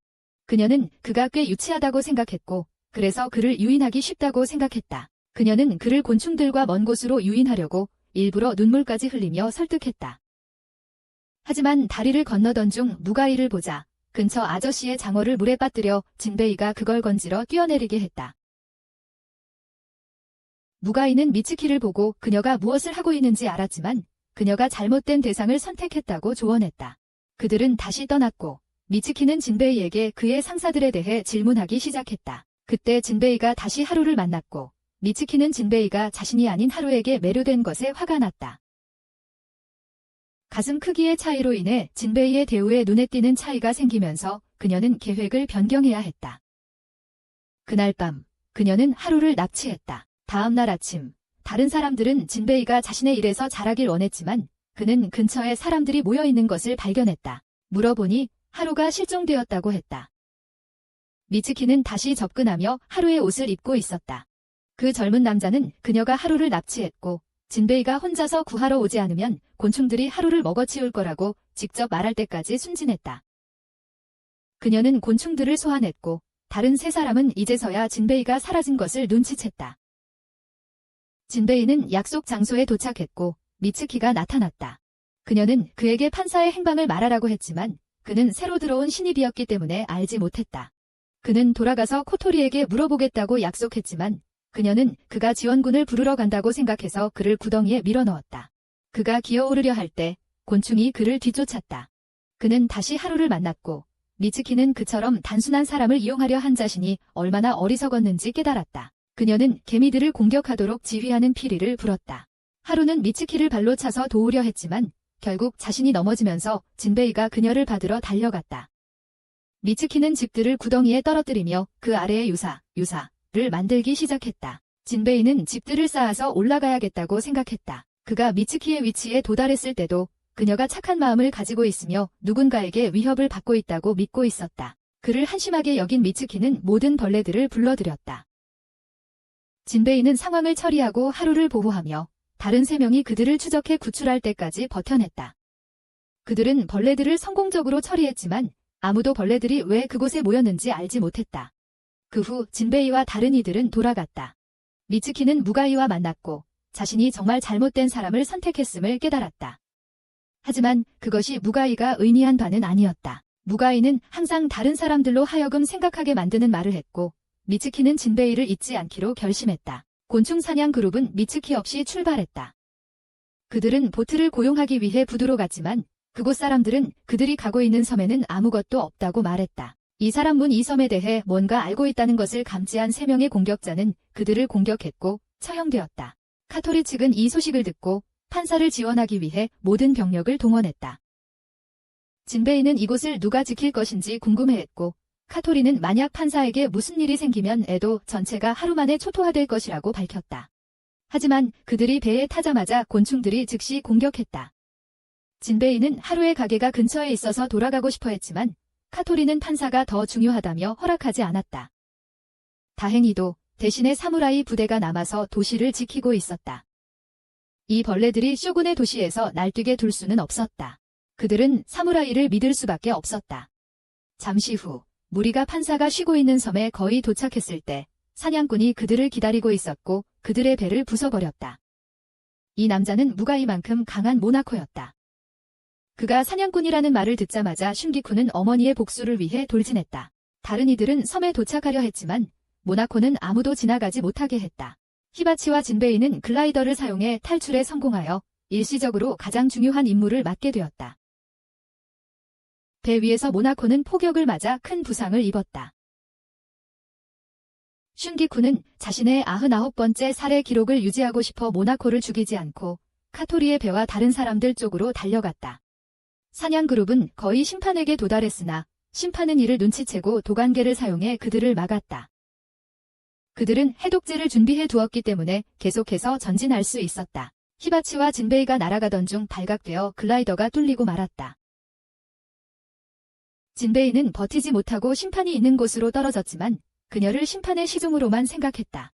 그녀는 그가 꽤 유치하다고 생각했고 그래서 그를 유인하기 쉽다고 생각했다. 그녀는 그를 곤충들과 먼 곳으로 유인하려고 일부러 눈물까지 흘리며 설득했다. 하지만 다리를 건너던 중 무가이를 보자 근처 아저씨의 장어를 물에 빠뜨려 진베이가 그걸 건지러 뛰어내리게 했다. 무가이는 미츠키를 보고 그녀가 무엇을 하고 있는지 알았지만 그녀가 잘못된 대상을 선택했다고 조언했다. 그들은 다시 떠났고 미츠키는 진베이에게 그의 상사들에 대해 질문하기 시작했다. 그때 진베이가 다시 하루를 만났고 미츠키는 진베이가 자신이 아닌 하루에게 매료된 것에 화가 났다. 가슴 크기의 차이로 인해 진베이의 대우에 눈에 띄는 차이가 생기면서 그녀는 계획을 변경해야 했다. 그날 밤 그녀는 하루를 납치했다. 다음 날 아침 다른 사람들은 진베이가 자신의 일에서 잘하길 원했지만 그는 근처에 사람들이 모여있는 것을 발견했다. 물어보니 하루가 실종되었다고 했다. 미츠키는 다시 접근하며 하루의 옷을 입고 있었다. 그 젊은 남자는 그녀가 하루를 납치했고 진베이가 혼자서 구하러 오지 않으면 곤충들이 하루를 먹어치울 거라고 직접 말할 때까지 순진했다. 그녀는 곤충들을 소환했고 다른 세 사람은 이제서야 진베이가 사라진 것을 눈치챘다. 진베이는 약속 장소에 도착했고 미츠키가 나타났다. 그녀는 그에게 판사의 행방을 말하라고 했지만 그는 새로 들어온 신입이었기 때문에 알지 못했다. 그는 돌아가서 코토리에게 물어보겠다고 약속했지만 그녀는 그가 지원군을 부르러 간다고 생각해서 그를 구덩이에 밀어넣었다. 그가 기어오르려 할 때 곤충이 그를 뒤쫓았다. 그는 다시 하루를 만났고 미츠키는 그처럼 단순한 사람을 이용하려 한 자신이 얼마나 어리석었는지 깨달았다. 그녀는 개미들을 공격하도록 지휘하는 피리를 불었다. 하루는 미츠키를 발로 차서 도우려 했지만 결국 자신이 넘어지면서 진베이가 그녀를 받으러 달려갔다. 미츠키는 집들을 구덩이에 떨어뜨리며 그 아래에 유사를 만들기 시작했다. 진베이는 집들을 쌓아서 올라가야겠다고 생각했다. 그가 미츠키의 위치에 도달했을 때도 그녀가 착한 마음을 가지고 있으며 누군가에게 위협을 받고 있다고 믿고 있었다. 그를 한심하게 여긴 미츠키는 모든 벌레들을 불러들였다. 진베이는 상황을 처리하고 하루를 보호하며 다른 3명이 그들을 추적해 구출할 때까지 버텨냈다. 그들은 벌레들을 성공적으로 처리했지만 아무도 벌레들이 왜 그곳에 모였는지 알지 못했다. 그 후 진베이와 다른 이들은 돌아갔다. 미츠키는 무가이와 만났고 자신이 정말 잘못된 사람을 선택했음을 깨달았다. 하지만 그것이 무가이가 의미한 바는 아니었다. 무가이는 항상 다른 사람들로 하여금 생각하게 만드는 말을 했고 미츠키는 진베이를 잊지 않기로 결심했다. 곤충 사냥 그룹은 미츠키 없이 출발했다. 그들은 보트를 고용하기 위해 부두로 갔지만 그곳 사람들은 그들이 가고 있는 섬에는 아무것도 없다고 말했다. 이 사람은 이 섬에 대해 뭔가 알고 있다는 것을 감지한 3명의 공격자는 그들을 공격했고 처형되었다. 카토리 측은 이 소식을 듣고 판사를 지원하기 위해 모든 병력을 동원했다. 진베이는 이곳을 누가 지킬 것인지 궁금해했고 카토리는 만약 판사에게 무슨 일이 생기면 에도 전체가 하루 만에 초토화될 것이라고 밝혔다. 하지만 그들이 배에 타자마자 곤충들이 즉시 공격했다. 진베이는 하루의 가게가 근처에 있어서 돌아가고 싶어 했지만 카토리는 판사가 더 중요하다며 허락하지 않았다. 다행히도 대신에 사무라이 부대가 남아서 도시를 지키고 있었다. 이 벌레들이 쇼군의 도시에서 날뛰게 둘 수는 없었다. 그들은 사무라이를 믿을 수밖에 없었다. 잠시 후 무리가 판사가 쉬고 있는 섬에 거의 도착했을 때 사냥꾼이 그들을 기다리고 있었고 그들의 배를 부숴버렸다. 이 남자는 무가이만큼 강한 모나코였다. 그가 사냥꾼이라는 말을 듣자마자 슌기쿠는 어머니의 복수를 위해 돌진했다. 다른 이들은 섬에 도착하려 했지만 모나코는 아무도 지나가지 못하게 했다. 히바치와 진베이는 글라이더를 사용해 탈출에 성공하여 일시적으로 가장 중요한 임무를 맡게 되었다. 배 위에서 모나코는 폭격을 맞아 큰 부상을 입었다. 슌기쿠는 자신의 99번째 살해 기록을 유지하고 싶어 모나코를 죽이지 않고 카토리의 배와 다른 사람들 쪽으로 달려갔다. 사냥그룹은 거의 심판에게 도달했으나 심판은 이를 눈치채고 도관계를 사용해 그들을 막았다. 그들은 해독제를 준비해 두었기 때문에 계속해서 전진할 수 있었다. 히바치와 진베이가 날아가던 중 발각되어 글라이더가 뚫리고 말았다. 진베이는 버티지 못하고 심판이 있는 곳으로 떨어졌지만 그녀를 심판의 시종으로만 생각했다.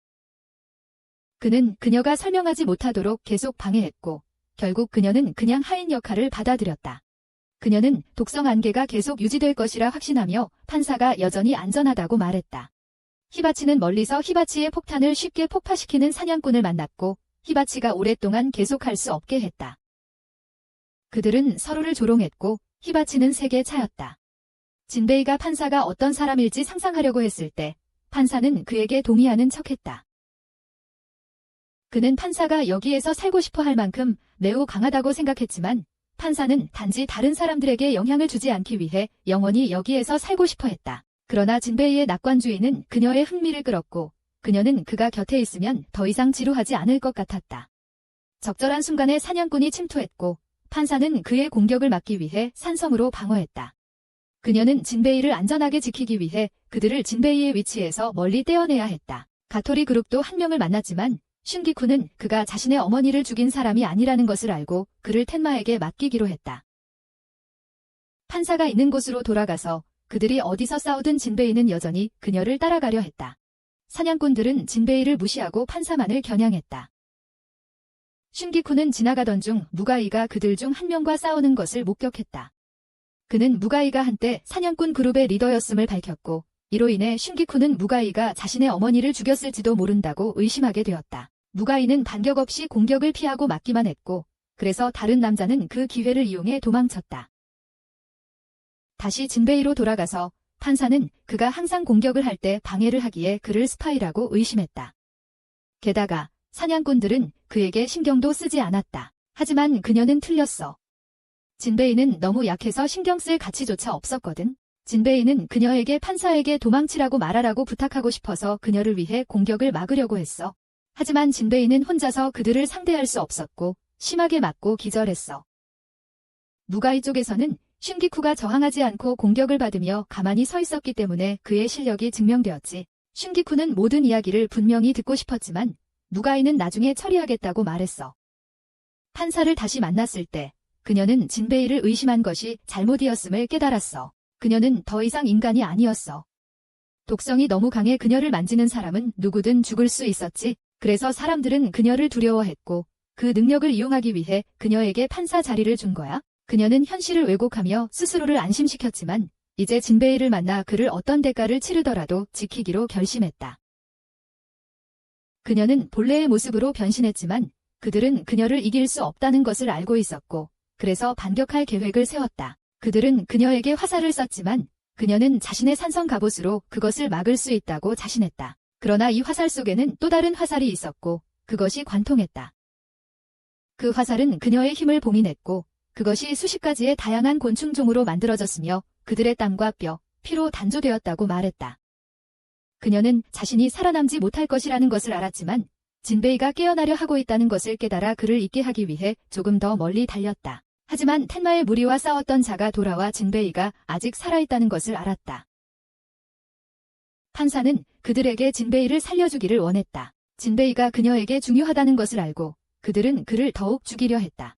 그는 그녀가 설명하지 못하도록 계속 방해했고 결국 그녀는 그냥 하인 역할을 받아들였다. 그녀는 독성 안개가 계속 유지될 것이라 확신하며 판사가 여전히 안전하다고 말했다. 히바치는 멀리서 히바치의 폭탄을 쉽게 폭파시키는 사냥꾼을 만났고 히바치가 오랫동안 계속할 수 없게 했다. 그들은 서로를 조롱했고 히바치는 색에 차였다. 진베이가 판사가 어떤 사람일지 상상하려고 했을 때 판사는 그에게 동의하는 척했다. 그는 판사가 여기에서 살고 싶어 할 만큼 매우 강하다고 생각했지만 판사는 단지 다른 사람들에게 영향을 주지 않기 위해 영원히 여기에서 살고 싶어 했다. 그러나 진베이의 낙관주의는 그녀의 흥미를 끌었고 그녀는 그가 곁에 있으면 더 이상 지루하지 않을 것 같았다. 적절한 순간에 사냥꾼이 침투했고 판사는 그의 공격을 막기 위해 산성으로 방어했다. 그녀는 진베이를 안전하게 지키기 위해 그들을 진베이의 위치에서 멀리 떼어내야 했다. 가토리 그룹도 한 명을 만났지만 슌기쿠는 그가 자신의 어머니를 죽인 사람이 아니라는 것을 알고 그를 텐마에게 맡기기로 했다. 판사가 있는 곳으로 돌아가서 그들이 어디서 싸우든 진베이는 여전히 그녀를 따라가려 했다. 사냥꾼들은 진베이를 무시하고 판사만을 겨냥했다. 슌기쿠는 지나가던 중 무가이가 그들 중 한 명과 싸우는 것을 목격했다. 그는 무가이가 한때 사냥꾼 그룹의 리더였음을 밝혔고 이로 인해 슌기쿠는 무가이가 자신의 어머니를 죽였을지도 모른다고 의심하게 되었다. 무가이는 반격 없이 공격을 피하고 맞기만 했고, 그래서 다른 남자는 그 기회를 이용해 도망쳤다. 다시 진베이로 돌아가서 판사는 그가 항상 공격을 할 때 방해를 하기에 그를 스파이라고 의심했다. 게다가 사냥꾼들은 그에게 신경도 쓰지 않았다. 하지만 그녀는 틀렸어. 진베이는 너무 약해서 신경 쓸 가치조차 없었거든. 진베이는 그녀에게 판사에게 도망치라고 말하라고 부탁하고 싶어서 그녀를 위해 공격을 막으려고 했어. 하지만 진베이는 혼자서 그들을 상대할 수 없었고 심하게 맞고 기절했어. 무가이 쪽에서는 슌기쿠가 저항하지 않고 공격을 받으며 가만히 서 있었기 때문에 그의 실력이 증명되었지. 슌기쿠는 모든 이야기를 분명히 듣고 싶었지만 무가이는 나중에 처리하겠다고 말했어. 판사를 다시 만났을 때 그녀는 진베이를 의심한 것이 잘못이었음을 깨달았어. 그녀는 더 이상 인간이 아니었어. 독성이 너무 강해 그녀를 만지는 사람은 누구든 죽을 수 있었지. 그래서 사람들은 그녀를 두려워했고 그 능력을 이용하기 위해 그녀에게 판사 자리를 준 거야. 그녀는 현실을 왜곡하며 스스로를 안심시켰지만 이제 진베이를 만나 그를 어떤 대가를 치르더라도 지키기로 결심했다. 그녀는 본래의 모습으로 변신했지만 그들은 그녀를 이길 수 없다는 것을 알고 있었고 그래서 반격할 계획을 세웠다. 그들은 그녀에게 화살을 쐈지만 그녀는 자신의 산성 갑옷으로 그것을 막을 수 있다고 자신했다. 그러나 이 화살 속에는 또 다른 화살이 있었고 그것이 관통했다. 그 화살은 그녀의 힘을 봉인했고 그것이 수십 가지의 다양한 곤충종으로 만들어졌으며 그들의 땀과 뼈, 피로 단조되었다고 말했다. 그녀는 자신이 살아남지 못할 것이라는 것을 알았지만 진베이가 깨어나려 하고 있다는 것을 깨달아 그를 잊게 하기 위해 조금 더 멀리 달렸다. 하지만 텐마의 무리와 싸웠던 자가 돌아와 진베이가 아직 살아있다는 것을 알았다. 판사는 그들에게 진베이를 살려주기를 원했다. 진베이가 그녀에게 중요하다는 것을 알고 그들은 그를 더욱 죽이려 했다.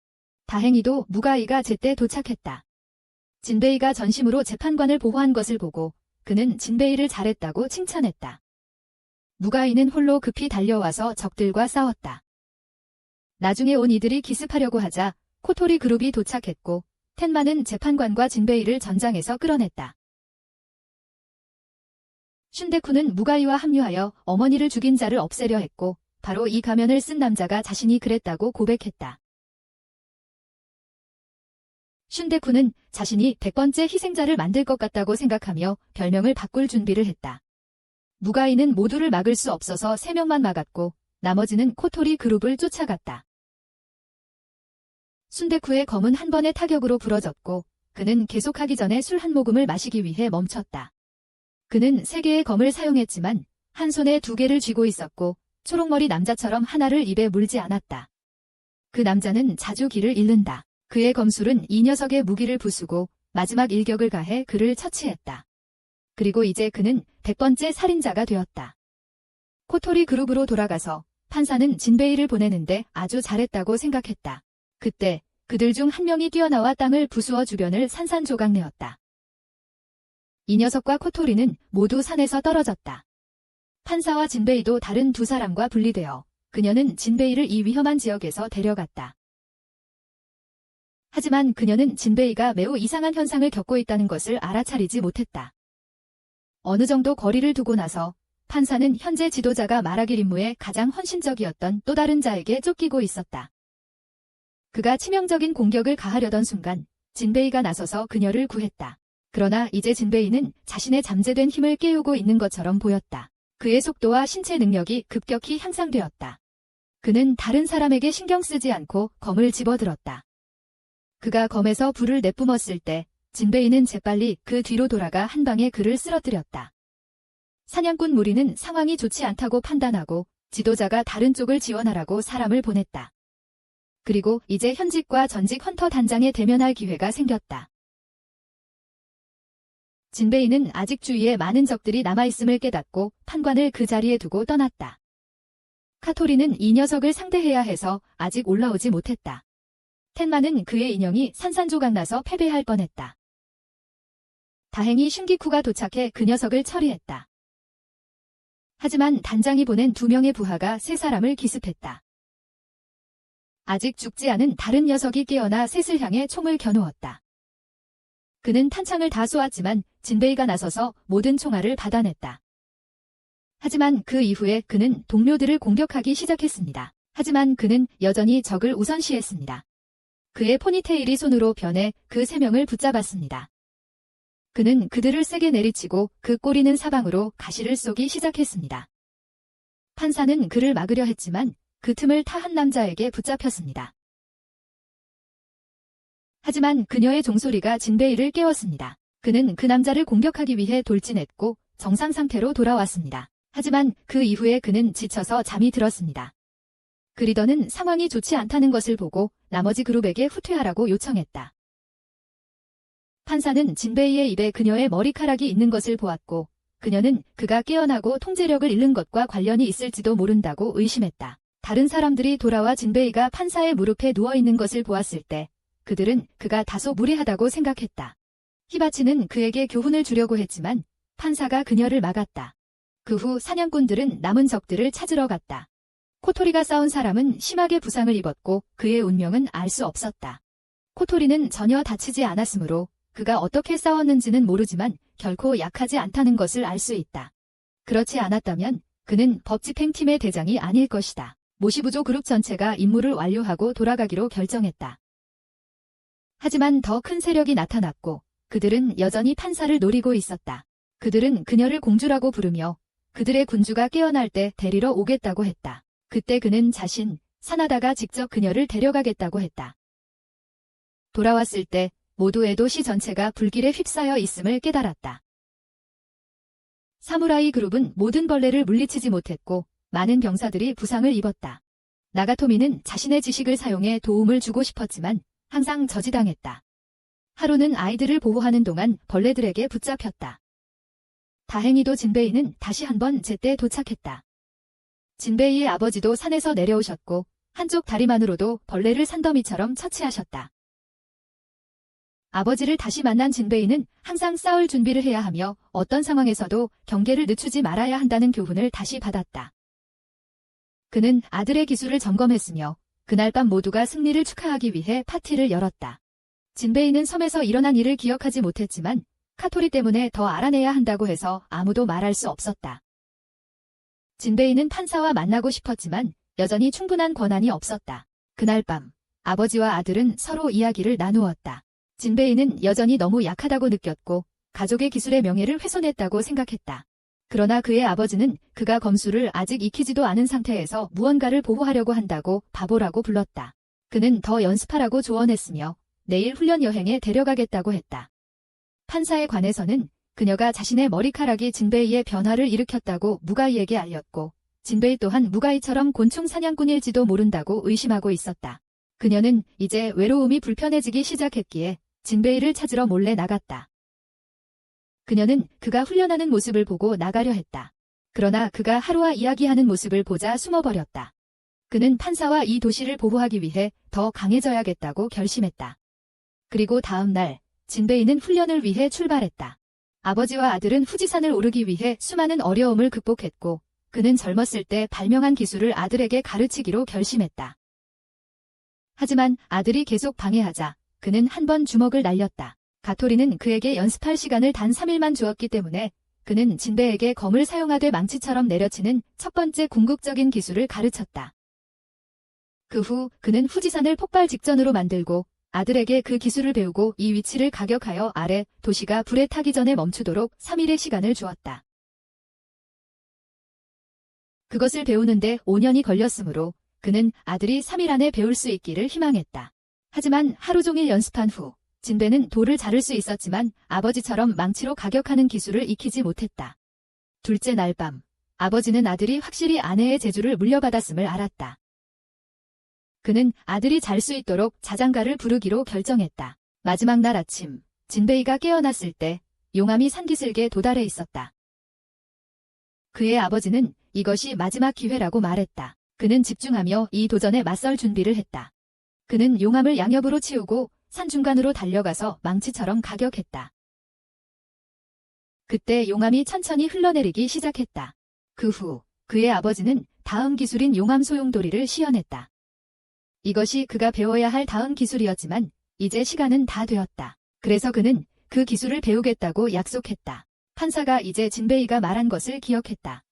다행히도 무가이가 제때 도착했다. 진베이가 전심으로 재판관을 보호한 것을 보고 그는 진베이를 잘했다고 칭찬했다. 무가이는 홀로 급히 달려와서 적들과 싸웠다. 나중에 온 이들이 기습하려고 하자 코토리 그룹이 도착했고 텐마는 재판관과 진베이를 전장에서 끌어냈다. 슌데쿠는 무가이와 합류하여 어머니를 죽인 자를 없애려 했고 바로 이 가면을 쓴 남자가 자신이 그랬다고 고백했다. 슌데쿠는 자신이 100번째 희생자를 만들 것 같다고 생각하며 별명을 바꿀 준비를 했다. 무가이는 모두를 막을 수 없어서 3명만 막았고 나머지는 코토리 그룹을 쫓아갔다. 슌데쿠의 검은 한 번의 타격으로 부러졌고 그는 계속하기 전에 술 한 모금을 마시기 위해 멈췄다. 그는 3개의 검을 사용했지만 한 손에 2개를 쥐고 있었고 초록머리 남자처럼 하나를 입에 물지 않았다. 그 남자는 자주 길을 잃는다. 그의 검술은 이 녀석의 무기를 부수고 마지막 일격을 가해 그를 처치했다. 그리고 이제 그는 100번째 살인자가 되었다. 코토리 그룹으로 돌아가서 판사는 진베이를 보내는데 아주 잘했다고 생각했다. 그때 그들 중 한 명이 뛰어나와 땅을 부수어 주변을 산산조각내었다. 이 녀석과 코토리는 모두 산에서 떨어졌다. 판사와 진베이도 다른 2사람과 분리되어 그녀는 진베이를 이 위험한 지역에서 데려갔다. 하지만 그녀는 진베이가 매우 이상한 현상을 겪고 있다는 것을 알아차리지 못했다. 어느 정도 거리를 두고 나서 판사는 현재 지도자가 말하길 임무에 가장 헌신적이었던 또 다른 자에게 쫓기고 있었다. 그가 치명적인 공격을 가하려던 순간 진베이가 나서서 그녀를 구했다. 그러나 이제 진베이는 자신의 잠재된 힘을 깨우고 있는 것처럼 보였다. 그의 속도와 신체 능력이 급격히 향상되었다. 그는 다른 사람에게 신경 쓰지 않고 검을 집어들었다. 그가 검에서 불을 내뿜었을 때 진베이는 재빨리 그 뒤로 돌아가 한 방에 그를 쓰러뜨렸다. 사냥꾼 무리는 상황이 좋지 않다고 판단하고 지도자가 다른 쪽을 지원하라고 사람을 보냈다. 그리고 이제 현직과 전직 헌터 단장에 대면할 기회가 생겼다. 진베이는 아직 주위에 많은 적들이 남아있음을 깨닫고 판관을 그 자리에 두고 떠났다. 카토리는 이 녀석을 상대해야 해서 아직 올라오지 못했다. 텐마는 그의 인형이 산산조각 나서 패배할 뻔했다. 다행히 슌기쿠가 도착해 그 녀석을 처리했다. 하지만 단장이 보낸 2명의 부하가 3사람을 기습했다. 아직 죽지 않은 다른 녀석이 깨어나 셋을 향해 총을 겨누었다. 그는 탄창을 다 쏘았지만 진베이가 나서서 모든 총알을 받아냈다. 하지만 그 이후에 그는 동료들을 공격하기 시작했습니다. 하지만 그는 여전히 적을 우선시했습니다. 그의 포니테일이 손으로 변해 그 3명을 붙잡았습니다. 그는 그들을 세게 내리치고 그 꼬리는 사방으로 가시를 쏘기 시작했습니다. 판사는 그를 막으려 했지만 그 틈을 타 한 남자에게 붙잡혔습니다. 하지만 그녀의 종소리가 진베이를 깨웠습니다. 그는 그 남자를 공격하기 위해 돌진했고 정상 상태로 돌아왔습니다. 하지만 그 이후에 그는 지쳐서 잠이 들었습니다. 그 리더는 상황이 좋지 않다는 것을 보고 나머지 그룹에게 후퇴하라고 요청했다. 판사는 진베이의 입에 그녀의 머리카락이 있는 것을 보았고 그녀는 그가 깨어나고 통제력을 잃는 것과 관련이 있을지도 모른다고 의심했다. 다른 사람들이 돌아와 진베이가 판사의 무릎에 누워있는 것을 보았을 때 그들은 그가 다소 무례하다고 생각했다. 히바치는 그에게 교훈을 주려고 했지만 판사가 그녀를 막았다. 그 후 사냥꾼들은 남은 적들을 찾으러 갔다. 코토리가 싸운 사람은 심하게 부상을 입었고 그의 운명은 알 수 없었다. 코토리는 전혀 다치지 않았으므로 그가 어떻게 싸웠는지는 모르지만 결코 약하지 않다는 것을 알 수 있다. 그렇지 않았다면 그는 법집행팀의 대장이 아닐 것이다. 모시부조 그룹 전체가 임무를 완료하고 돌아가기로 결정했다. 하지만 더 큰 세력이 나타났고 그들은 여전히 판사를 노리고 있었다. 그들은 그녀를 공주라고 부르며 그들의 군주가 깨어날 때 데리러 오겠다고 했다. 그때 그는 자신, 사나다가 직접 그녀를 데려가겠다고 했다. 돌아왔을 때 모두 도시 전체가 불길에 휩싸여 있음을 깨달았다. 사무라이 그룹은 모든 벌레를 물리치지 못했고 많은 병사들이 부상을 입었다. 나가토미는 자신의 지식을 사용해 도움을 주고 싶었지만 항상 저지당했다. 하루는 아이들을 보호하는 동안 벌레들에게 붙잡혔다. 다행히도 진베이는 다시 한번 제때 도착했다. 진베이의 아버지도 산에서 내려오셨고 한쪽 다리만으로도 벌레를 산더미처럼 처치하셨다. 아버지를 다시 만난 진베이는 항상 싸울 준비를 해야 하며 어떤 상황에서도 경계를 늦추지 말아야 한다는 교훈을 다시 받았다. 그는 아들의 기술을 점검했으며 그날 밤 모두가 승리를 축하하기 위해 파티를 열었다. 진베이는 섬에서 일어난 일을 기억하지 못했지만 카토리 때문에 더 알아내야 한다고 해서 아무도 말할 수 없었다. 진베이는 판사와 만나고 싶었지만 여전히 충분한 권한이 없었다. 그날 밤 아버지와 아들은 서로 이야기를 나누었다. 진베이는 여전히 너무 약하다고 느꼈고 가족의 기술의 명예를 훼손했다고 생각했다. 그러나 그의 아버지는 그가 검술을 아직 익히지도 않은 상태에서 무언가를 보호하려고 한다고 바보라고 불렀다. 그는 더 연습하라고 조언했으며 내일 훈련 여행에 데려가겠다고 했다. 판사에 관해서는 그녀가 자신의 머리카락이 진베이의 변화를 일으켰다고 무가이에게 알렸고 진베이 또한 무가이처럼 곤충 사냥꾼일지도 모른다고 의심하고 있었다. 그녀는 이제 외로움이 불편해지기 시작했기에 진베이를 찾으러 몰래 나갔다. 그녀는 그가 훈련하는 모습을 보고 나가려 했다. 그러나 그가 하루와 이야기하는 모습을 보자 숨어버렸다. 그는 판사와 이 도시를 보호하기 위해 더 강해져야겠다고 결심했다. 그리고 다음 날 진베이는 훈련을 위해 출발했다. 아버지와 아들은 후지산을 오르기 위해 수많은 어려움을 극복했고 그는 젊었을 때 발명한 기술을 아들에게 가르치기로 결심했다. 하지만 아들이 계속 방해하자 그는 한 번 주먹을 날렸다. 가토리는 그에게 연습할 시간을 단 3일만 주었기 때문에 그는 진베에게 검을 사용하되 망치처럼 내려치는 첫 번째 궁극적인 기술을 가르쳤다. 그 후 그는 후지산을 폭발 직전으로 만들고 아들에게 그 기술을 배우고 이 위치를 가격하여 아래 도시가 불에 타기 전에 멈추도록 3일의 시간을 주었다. 그것을 배우는데 5년이 걸렸으므로 그는 아들이 3일 안에 배울 수 있기를 희망했다. 하지만 하루 종일 연습한 후 진베는 돌을 자를 수 있었지만 아버지처럼 망치로 가격하는 기술을 익히지 못했다. 둘째 날 밤 아버지는 아들이 확실히 아내의 재주를 물려받았음을 알았다. 그는 아들이 잘 수 있도록 자장가를 부르기로 결정했다. 마지막 날 아침 진베이가 깨어났을 때 용암이 산기슭에 도달해 있었다. 그의 아버지는 이것이 마지막 기회라고 말했다. 그는 집중하며 이 도전에 맞설 준비를 했다. 그는 용암을 양옆으로 치우고 산 중간으로 달려가서 망치처럼 가격했다. 그때 용암이 천천히 흘러내리기 시작했다. 그 후 그의 아버지는 다음 기술인 용암 소용돌이를 시연했다. 이것이 그가 배워야 할 다음 기술이었지만 이제 시간은 다 되었다. 그래서 그는 그 기술을 배우겠다고 약속했다. 판사가 이제 진베이가 말한 것을 기억했다.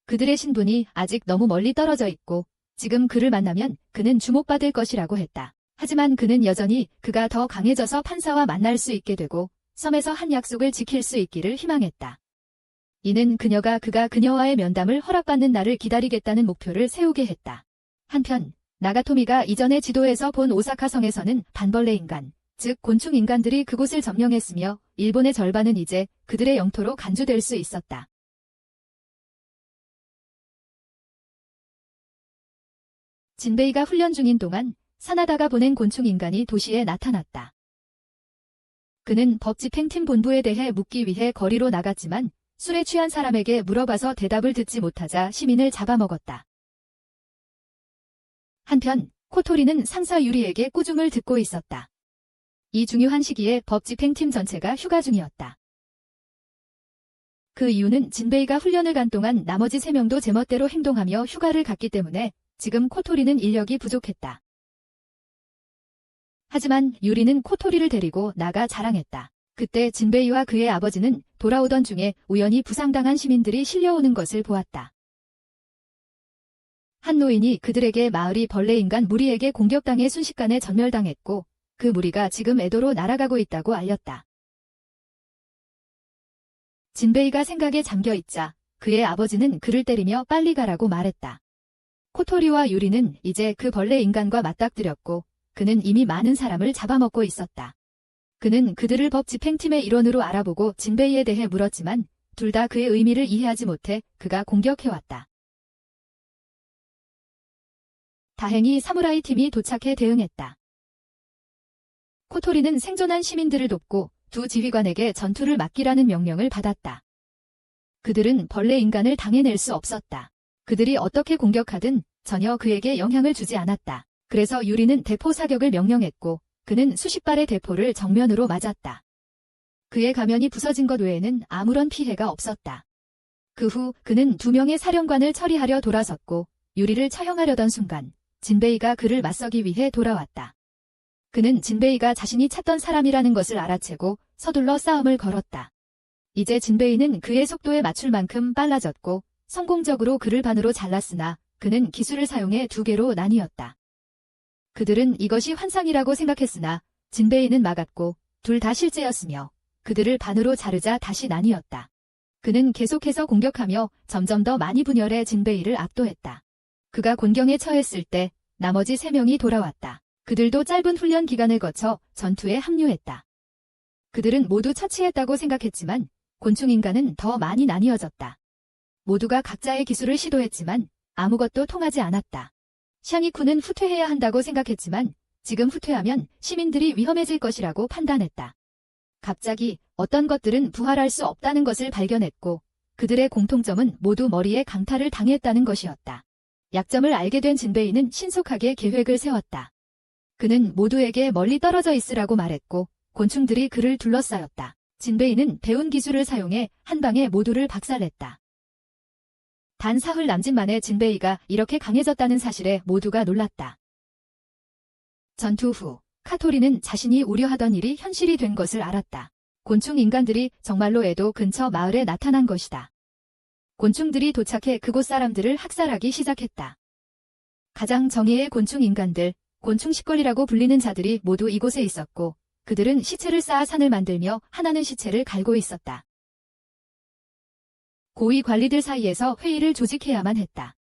그들의 신분이 아직 너무 멀리 떨어져 있고 지금 그를 만나면 그는 주목받을 것이라고 했다. 하지만 그는 여전히 그가 더 강해져서 판사와 만날 수 있게 되고 섬에서 한 약속을 지킬 수 있기를 희망했다. 이는 그가 그녀와의 면담을 허락받는 날을 기다리겠다는 목표를 세우게 했다. 한편 나가토미가 이전에 지도에서 본 오사카 성에서는 반벌레 인간, 즉 곤충 인간들이 그곳을 점령했으며 일본의 절반은 이제 그들의 영토로 간주될 수 있었다. 진베이가 훈련 중인 동안 사나다가 보낸 곤충 인간이 도시에 나타났다. 그는 법집행팀 본부에 대해 묻기 위해 거리로 나갔지만 술에 취한 사람에게 물어봐서 대답을 듣지 못하자 시민을 잡아먹었다. 한편 코토리는 상사 유리에게 꾸중을 듣고 있었다. 이 중요한 시기에 법집행팀 전체가 휴가 중이었다. 그 이유는 진베이가 훈련을 간 동안 나머지 3명도 제멋대로 행동하며 휴가를 갔기 때문에 지금 코토리는 인력이 부족했다. 하지만 유리는 코토리를 데리고 나가 자랑했다. 그때 진베이와 그의 아버지는 돌아오던 중에 우연히 부상당한 시민들이 실려오는 것을 보았다. 한 노인이 그들에게 마을이 벌레인간 무리에게 공격당해 순식간에 전멸당했고 그 무리가 지금 에도로 날아가고 있다고 알렸다. 진베이가 생각에 잠겨있자 그의 아버지는 그를 때리며 빨리 가라고 말했다. 코토리와 유리는 이제 그 벌레 인간과 맞닥뜨렸고 그는 이미 많은 사람을 잡아먹고 있었다. 그는 그들을 법 집행팀의 일원으로 알아보고 진베이에 대해 물었지만 둘 다 그의 의미를 이해하지 못해 그가 공격해왔다. 다행히 사무라이 팀이 도착해 대응했다. 코토리는 생존한 시민들을 돕고 두 지휘관에게 전투를 맡기라는 명령을 받았다. 그들은 벌레 인간을 당해낼 수 없었다. 그들이 어떻게 공격하든 전혀 그에게 영향을 주지 않았다. 그래서 유리는 대포 사격을 명령했고 그는 수십 발의 대포를 정면으로 맞았다. 그의 가면이 부서진 것 외에는 아무런 피해가 없었다. 그 후 그는 2명의 사령관을 처리하려 돌아섰고 유리를 처형하려던 순간 진베이가 그를 맞서기 위해 돌아왔다. 그는 진베이가 자신이 찾던 사람이라는 것을 알아채고 서둘러 싸움을 걸었다. 이제 진베이는 그의 속도에 맞출 만큼 빨라졌고 성공적으로 그를 반으로 잘랐으나 그는 기술을 사용해 2개로 나뉘었다. 그들은 이것이 환상이라고 생각했으나 진베이는 막았고 둘 다 실제였으며 그들을 반으로 자르자 다시 나뉘었다. 그는 계속해서 공격하며 점점 더 많이 분열해 진베이를 압도했다. 그가 곤경에 처했을 때 나머지 3명이 돌아왔다. 그들도 짧은 훈련 기간을 거쳐 전투에 합류했다. 그들은 모두 처치했다고 생각했지만 곤충인간은 더 많이 나뉘어졌다. 모두가 각자의 기술을 시도했지만 아무것도 통하지 않았다. 샹이쿠는 후퇴해야 한다고 생각했지만 지금 후퇴하면 시민들이 위험해질 것이라고 판단했다. 갑자기 어떤 것들은 부활할 수 없다는 것을 발견했고 그들의 공통점은 모두 머리에 강타를 당했다는 것이었다. 약점을 알게 된 진베이는 신속하게 계획을 세웠다. 그는 모두에게 멀리 떨어져 있으라고 말했고 곤충들이 그를 둘러싸였다. 진베이는 배운 기술을 사용해 한 방에 모두를 박살냈다. 단 사흘 남짓 만에 진베이가 이렇게 강해졌다는 사실에 모두가 놀랐다. 전투 후 카토리는 자신이 우려하던 일이 현실이 된 것을 알았다. 곤충 인간들이 정말로 에도 근처 마을에 나타난 것이다. 곤충들이 도착해 그곳 사람들을 학살하기 시작했다. 가장 정예의 곤충 인간들, 곤충 식걸이라고 불리는 자들이 모두 이곳에 있었고 그들은 시체를 쌓아 산을 만들며 하나는 시체를 갈고 있었다. 고위 관리들 사이에서 회의를 조직해야만 했다.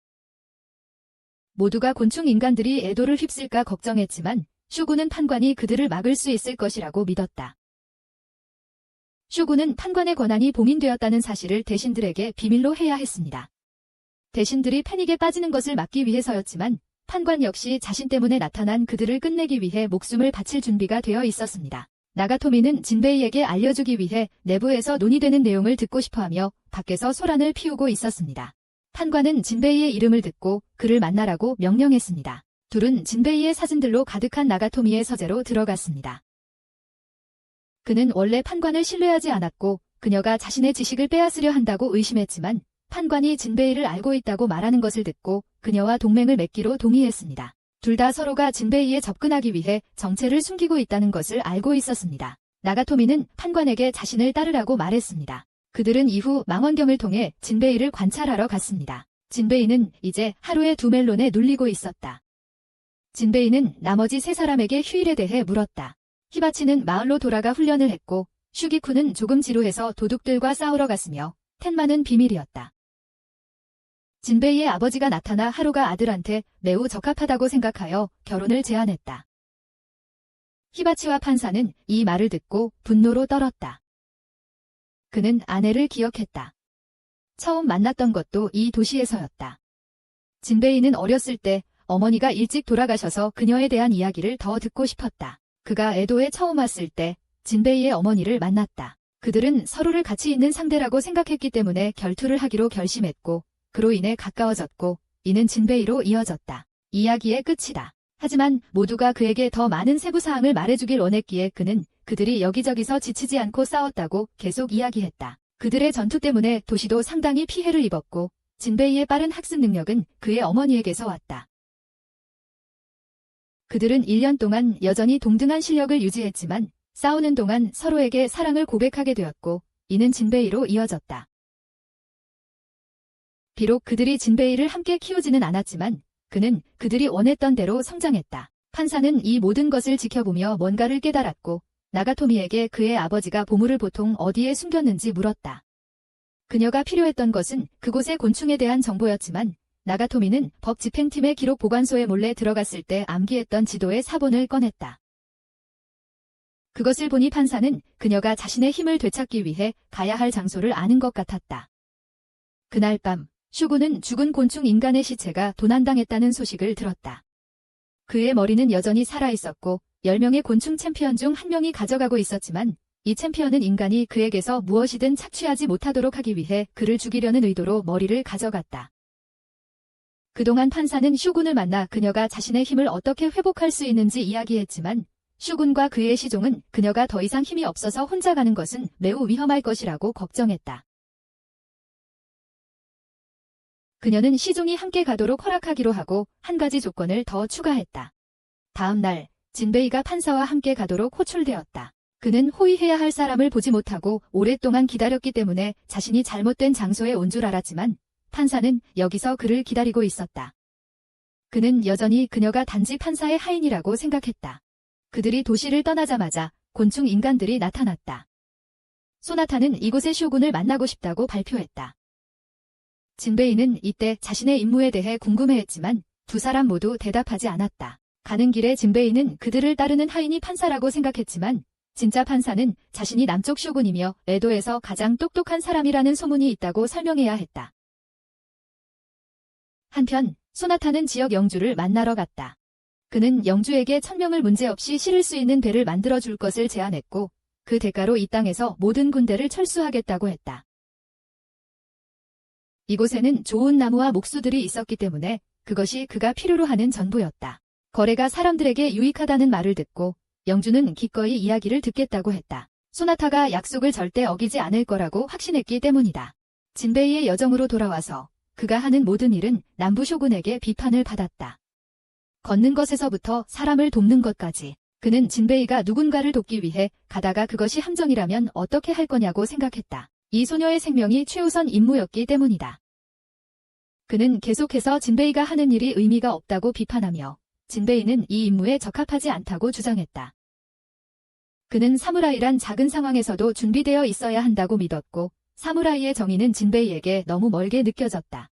모두가 곤충 인간들이 에도를 휩쓸까 걱정했지만 슈군은 판관이 그들을 막을 수 있을 것이라고 믿었다. 슈군은 판관의 권한이 봉인되었다는 사실을 대신들에게 비밀로 해야 했습니다. 대신들이 패닉에 빠지는 것을 막기 위해서였지만 판관 역시 자신 때문에 나타난 그들을 끝내기 위해 목숨을 바칠 준비가 되어 있었습니다. 나가토미는 진베이에게 알려주기 위해 내부에서 논의되는 내용을 듣고 싶어하며 밖에서 소란을 피우고 있었습니다. 판관은 진베이의 이름을 듣고 그를 만나라고 명령했습니다. 둘은 진베이의 사진들로 가득한 나가토미의 서재로 들어갔습니다. 그는 원래 판관을 신뢰하지 않았고 그녀가 자신의 지식을 빼앗으려 한다고 의심했지만 판관이 진베이를 알고 있다고 말하는 것을 듣고 그녀와 동맹을 맺기로 동의했습니다. 둘 다 서로가 진베이에 접근하기 위해 정체를 숨기고 있다는 것을 알고 있었습니다. 나가토미는 판관에게 자신을 따르라고 말했습니다. 그들은 이후 망원경을 통해 진베이를 관찰하러 갔습니다. 진베이는 이제 하루에 2멜론에 눌리고 있었다. 진베이는 나머지 3사람에게 휴일에 대해 물었다. 히바치는 마을로 돌아가 훈련을 했고 슈기쿠는 조금 지루해서 도둑들과 싸우러 갔으며 텐마는 비밀이었다. 진베이의 아버지가 나타나 하루가 아들한테 매우 적합하다고 생각하여 결혼을 제안했다. 히바치와 판사는 이 말을 듣고 분노로 떨었다. 그는 아내를 기억했다. 처음 만났던 것도 이 도시에서였다. 진베이는 어렸을 때 어머니가 일찍 돌아가셔서 그녀에 대한 이야기를 더 듣고 싶었다. 그가 에도에 처음 왔을 때 진베이의 어머니를 만났다. 그들은 서로를 가치 있는 상대라고 생각했기 때문에 결투를 하기로 결심했고 그로 인해 가까워졌고 이는 진베이로 이어졌다. 이야기의 끝이다. 하지만 모두가 그에게 더 많은 세부사항을 말해주길 원했기에 그는 그들이 여기저기서 지치지 않고 싸웠다고 계속 이야기했다. 그들의 전투 때문에 도시도 상당히 피해를 입었고 진베이의 빠른 학습 능력은 그의 어머니에게서 왔다. 그들은 1년 동안 여전히 동등한 실력을 유지했지만 싸우는 동안 서로에게 사랑을 고백하게 되었고 이는 진베이로 이어졌다. 비록 그들이 진베이를 함께 키우지는 않았지만 그는 그들이 원했던 대로 성장했다. 판사는 이 모든 것을 지켜보며 뭔가를 깨달았고 나가토미에게 그의 아버지가 보물을 보통 어디에 숨겼는지 물었다. 그녀가 필요했던 것은 그곳의 곤충에 대한 정보였지만 나가토미는 법 집행팀의 기록 보관소에 몰래 들어갔을 때 암기했던 지도의 사본을 꺼냈다. 그것을 보니 판사는 그녀가 자신의 힘을 되찾기 위해 가야 할 장소를 아는 것 같았다. 그날 밤 슈군은 죽은 곤충 인간의 시체가 도난당했다는 소식을 들었다. 그의 머리는 여전히 살아있었고 10명의 곤충 챔피언 중 1명이 가져가고 있었지만 이 챔피언은 인간이 그에게서 무엇이든 착취하지 못하도록 하기 위해 그를 죽이려는 의도로 머리를 가져갔다. 그동안 판사는 슈군을 만나 그녀가 자신의 힘을 어떻게 회복할 수 있는지 이야기했지만 슈군과 그의 시종은 그녀가 더 이상 힘이 없어서 혼자 가는 것은 매우 위험할 것이라고 걱정했다. 그녀는 시종이 함께 가도록 허락하기로 하고 한 가지 조건을 더 추가했다. 다음 날 진베이가 판사와 함께 가도록 호출되었다. 그는 호위해야 할 사람을 보지 못하고 오랫동안 기다렸기 때문에 자신이 잘못된 장소에 온 줄 알았지만 판사는 여기서 그를 기다리고 있었다. 그는 여전히 그녀가 단지 판사의 하인이라고 생각했다. 그들이 도시를 떠나자마자 곤충 인간들이 나타났다. 소나타는 이곳의 쇼군을 만나고 싶다고 발표했다. 진베이는 이때 자신의 임무에 대해 궁금해했지만 두 사람 모두 대답하지 않았다. 가는 길에 진베이는 그들을 따르는 하인이 판사라고 생각했지만 진짜 판사는 자신이 남쪽 쇼군이며 에도에서 가장 똑똑한 사람이라는 소문이 있다고 설명해야 했다. 한편 소나타는 지역 영주를 만나러 갔다. 그는 영주에게 1000명을 문제없이 실을 수 있는 배를 만들어줄 것을 제안했고 그 대가로 이 땅에서 모든 군대를 철수하겠다고 했다. 이곳에는 좋은 나무와 목수들이 있었기 때문에 그것이 그가 필요로 하는 전부였다. 거래가 사람들에게 유익하다는 말을 듣고 영주는 기꺼이 이야기를 듣겠다고 했다. 소나타가 약속을 절대 어기지 않을 거라고 확신했기 때문이다. 진베이의 여정으로 돌아와서 그가 하는 모든 일은 남부 쇼군에게 비판을 받았다. 걷는 것에서부터 사람을 돕는 것까지 그는 진베이가 누군가를 돕기 위해 가다가 그것이 함정이라면 어떻게 할 거냐고 생각했다. 이 소녀의 생명이 최우선 임무였기 때문이다. 그는 계속해서 진베이가 하는 일이 의미가 없다고 비판하며 진베이는 이 임무에 적합하지 않다고 주장했다. 그는 사무라이란 작은 상황에서도 준비되어 있어야 한다고 믿었고 사무라이의 정의는 진베이에게 너무 멀게 느껴졌다.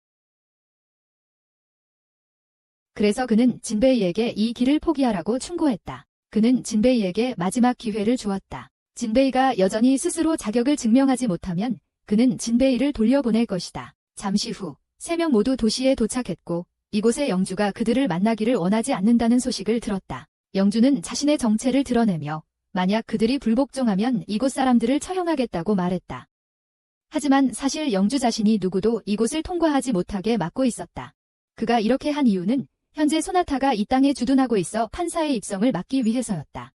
그래서 그는 진베이에게 이 길을 포기하라고 충고했다. 그는 진베이에게 마지막 기회를 주었다. 진베이가 여전히 스스로 자격을 증명하지 못하면 그는 진베이를 돌려보낼 것이다. 잠시 후 3명 모두 도시에 도착했고 이곳의 영주가 그들을 만나기를 원하지 않는다는 소식을 들었다. 영주는 자신의 정체를 드러내며 만약 그들이 불복종하면 이곳 사람들을 처형하겠다고 말했다. 하지만 사실 영주 자신이 누구도 이곳을 통과하지 못하게 막고 있었다. 그가 이렇게 한 이유는 현재 소나타가 이 땅에 주둔하고 있어 판사의 입성을 막기 위해서였다.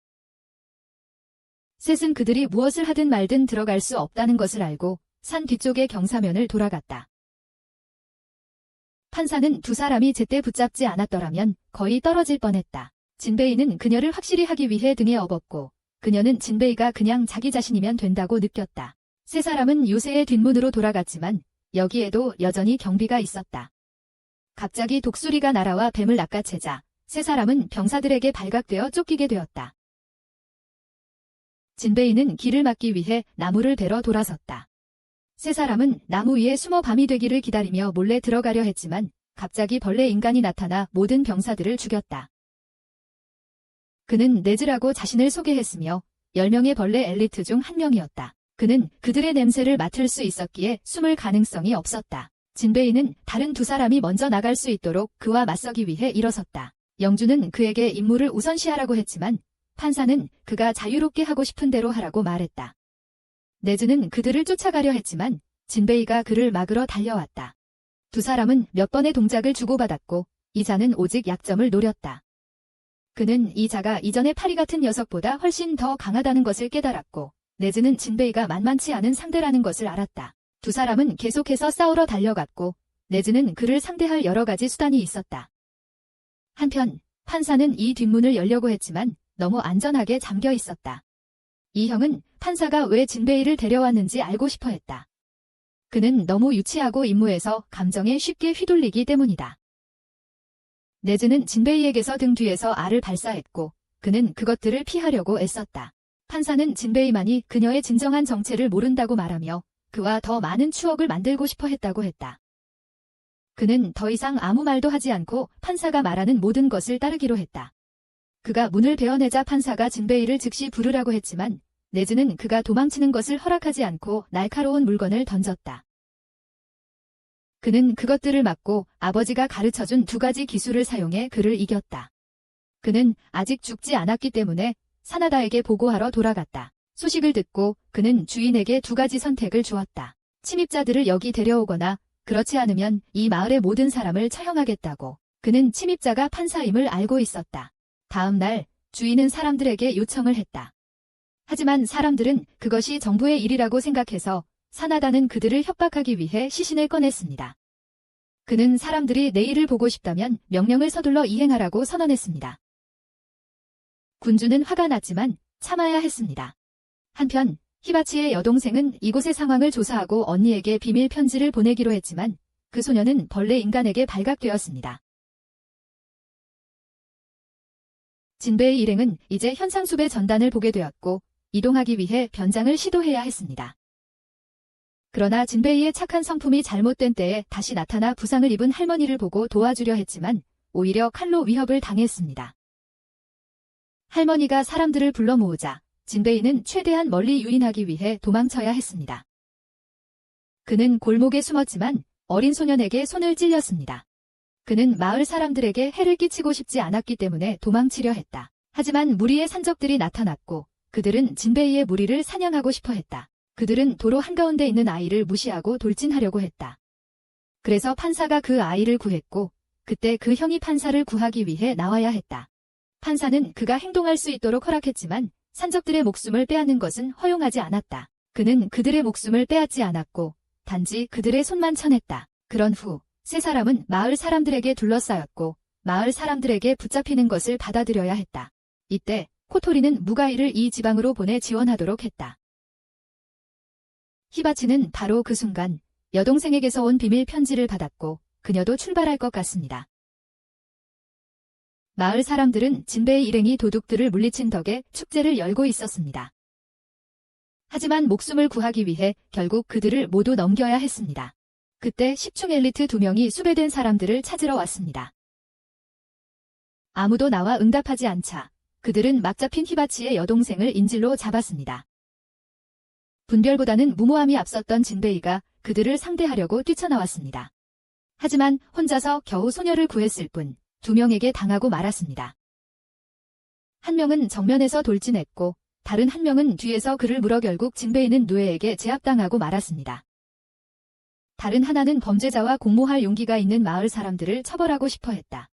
셋은 그들이 무엇을 하든 말든 들어갈 수 없다는 것을 알고 산 뒤쪽의 경사면을 돌아갔다. 판사는 두 사람이 제때 붙잡지 않았더라면 거의 떨어질 뻔했다. 진베이는 그녀를 확실히 하기 위해 등에 업었고 그녀는 진베이가 그냥 자기 자신이면 된다고 느꼈다. 세 사람은 요새의 뒷문으로 돌아갔지만 여기에도 여전히 경비가 있었다. 갑자기 독수리가 날아와 뱀을 낚아채자 세 사람은 병사들에게 발각되어 쫓기게 되었다. 진베이는 길을 막기 위해 나무를 베러 돌아섰다. 세 사람은 나무 위에 숨어 밤이 되기를 기다리며 몰래 들어가려 했지만 갑자기 벌레 인간이 나타나 모든 병사들을 죽였다. 그는 네즈라고 자신을 소개했으며 10명의 벌레 엘리트 중 한 명이었다. 그는 그들의 냄새를 맡을 수 있었기에 숨을 가능성이 없었다. 진베이는 다른 두 사람이 먼저 나갈 수 있도록 그와 맞서기 위해 일어섰다. 영주는 그에게 임무를 우선시하라고 했지만 판사는 그가 자유롭게 하고 싶은 대로 하라고 말했다. 네즈는 그들을 쫓아가려 했지만 진베이가 그를 막으러 달려왔다. 두 사람은 몇 번의 동작을 주고받았고 이자는 오직 약점을 노렸다. 그는 이자가 이전의 파리 같은 녀석보다 훨씬 더 강하다는 것을 깨달았고 네즈는 진베이가 만만치 않은 상대라는 것을 알았다. 두 사람은 계속해서 싸우러 달려갔고 네즈는 그를 상대할 여러 가지 수단이 있었다. 한편 판사는 이 뒷문을 열려고 했지만 너무 안전하게 잠겨 있었다. 이 형은 판사가 왜 진베이를 데려왔는지 알고 싶어 했다. 그는 너무 유치하고 임무에서 감정에 쉽게 휘둘리기 때문이다. 네즈는 진베이에게서 등 뒤에서 알을 발사했고 그는 그것들을 피하려고 애썼다. 판사는 진베이만이 그녀의 진정한 정체를 모른다고 말하며 그와 더 많은 추억을 만들고 싶어 했다고 했다. 그는 더 이상 아무 말도 하지 않고 판사가 말하는 모든 것을 따르기로 했다. 그가 문을 베어내자 판사가 진베이를 즉시 부르라고 했지만 네즈는 그가 도망치는 것을 허락하지 않고 날카로운 물건을 던졌다. 그는 그것들을 막고 아버지가 가르쳐준 두 가지 기술을 사용해 그를 이겼다. 그는 아직 죽지 않았기 때문에 사나다에게 보고하러 돌아갔다. 소식을 듣고 그는 주인에게 두 가지 선택을 주었다. 침입자들을 여기 데려오거나 그렇지 않으면 이 마을의 모든 사람을 처형하겠다고. 그는 침입자가 판사임을 알고 있었다. 다음 날 주인은 사람들에게 요청을 했다. 하지만 사람들은 그것이 정부의 일이라고 생각해서 사나다는 그들을 협박하기 위해 시신을 꺼냈습니다. 그는 사람들이 내일을 보고 싶다면 명령을 서둘러 이행하라고 선언했습니다. 군주는 화가 났지만 참아야 했습니다. 한편 히바치의 여동생은 이곳의 상황을 조사하고 언니에게 비밀 편지를 보내기로 했지만 그 소녀는 벌레 인간에게 발각되었습니다. 진베의 일행은 이제 현상숲의 전단을 보게 되었고 이동하기 위해 변장을 시도해야 했습니다. 그러나 진베이의 착한 성품이 잘못된 때에 다시 나타나 부상을 입은 할머니를 보고 도와주려 했지만 오히려 칼로 위협을 당했습니다. 할머니가 사람들을 불러 모으자 진베이는 최대한 멀리 유인하기 위해 도망쳐야 했습니다. 그는 골목에 숨었지만 어린 소년에게 손을 찔렸습니다. 그는 마을 사람들에게 해를 끼치고 싶지 않았기 때문에 도망치려 했다. 하지만 무리의 산적들이 나타났고 그들은 진베이의 무리를 사냥하고 싶어 했다. 그들은 도로 한가운데 있는 아이를 무시하고 돌진하려고 했다. 그래서 판사가 그 아이를 구했고 그때 그 형이 판사를 구하기 위해 나와야 했다. 판사는 그가 행동할 수 있도록 허락했지만 산적들의 목숨을 빼앗는 것은 허용하지 않았다. 그는 그들의 목숨을 빼앗지 않았고 단지 그들의 손만 쳐냈다. 그런 후 세 사람은 마을 사람들에게 둘러싸였고 마을 사람들에게 붙잡히는 것을 받아들여야 했다. 이때 코토리는 무가이를 이 지방으로 보내 지원하도록 했다. 히바치는 바로 그 순간 여동생에게서 온 비밀 편지를 받았고 그녀도 출발할 것 같습니다. 마을 사람들은 진베의 일행이 도둑들을 물리친 덕에 축제를 열고 있었습니다. 하지만 목숨을 구하기 위해 결국 그들을 모두 넘겨야 했습니다. 그때 10충 엘리트 2명이 수배된 사람들을 찾으러 왔습니다. 아무도 나와 응답하지 않자 그들은 막 잡힌 히바치의 여동생을 인질로 잡았습니다. 분별보다는 무모함이 앞섰던 진베이가 그들을 상대하려고 뛰쳐나왔습니다. 하지만 혼자서 겨우 소녀를 구했을 뿐 2명에게 당하고 말았습니다. 한 명은 정면에서 돌진했고 다른 한 명은 뒤에서 그를 물어 결국 진베이는 누에에게 제압당하고 말았습니다. 다른 하나는 범죄자와 공모할 용기가 있는 마을 사람들을 처벌하고 싶어 했다.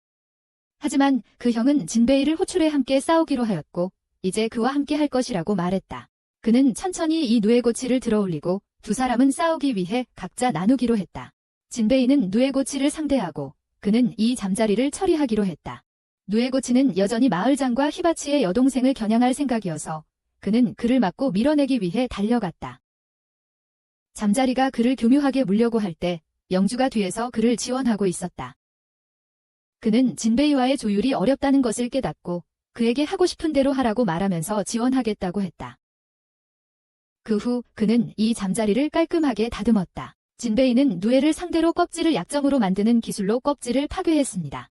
하지만 그 형은 진베이를 호출해 함께 싸우기로 하였고 이제 그와 함께 할 것이라고 말했다. 그는 천천히 이 누에고치를 들어올리고 두 사람은 싸우기 위해 각자 나누기로 했다. 진베이는 누에고치를 상대하고 그는 이 잠자리를 처리하기로 했다. 누에고치는 여전히 마을장과 히바치의 여동생을 겨냥할 생각이어서 그는 그를 막고 밀어내기 위해 달려갔다. 잠자리가 그를 교묘하게 물려고 할 때 영주가 뒤에서 그를 지원하고 있었다. 그는 진베이와의 조율이 어렵다는 것을 깨닫고 그에게 하고 싶은 대로 하라고 말하면서 지원하겠다고 했다. 그 후 그는 이 잠자리를 깔끔하게 다듬었다. 진베이는 누에를 상대로 껍질을 약점으로 만드는 기술로 껍질을 파괴했습니다.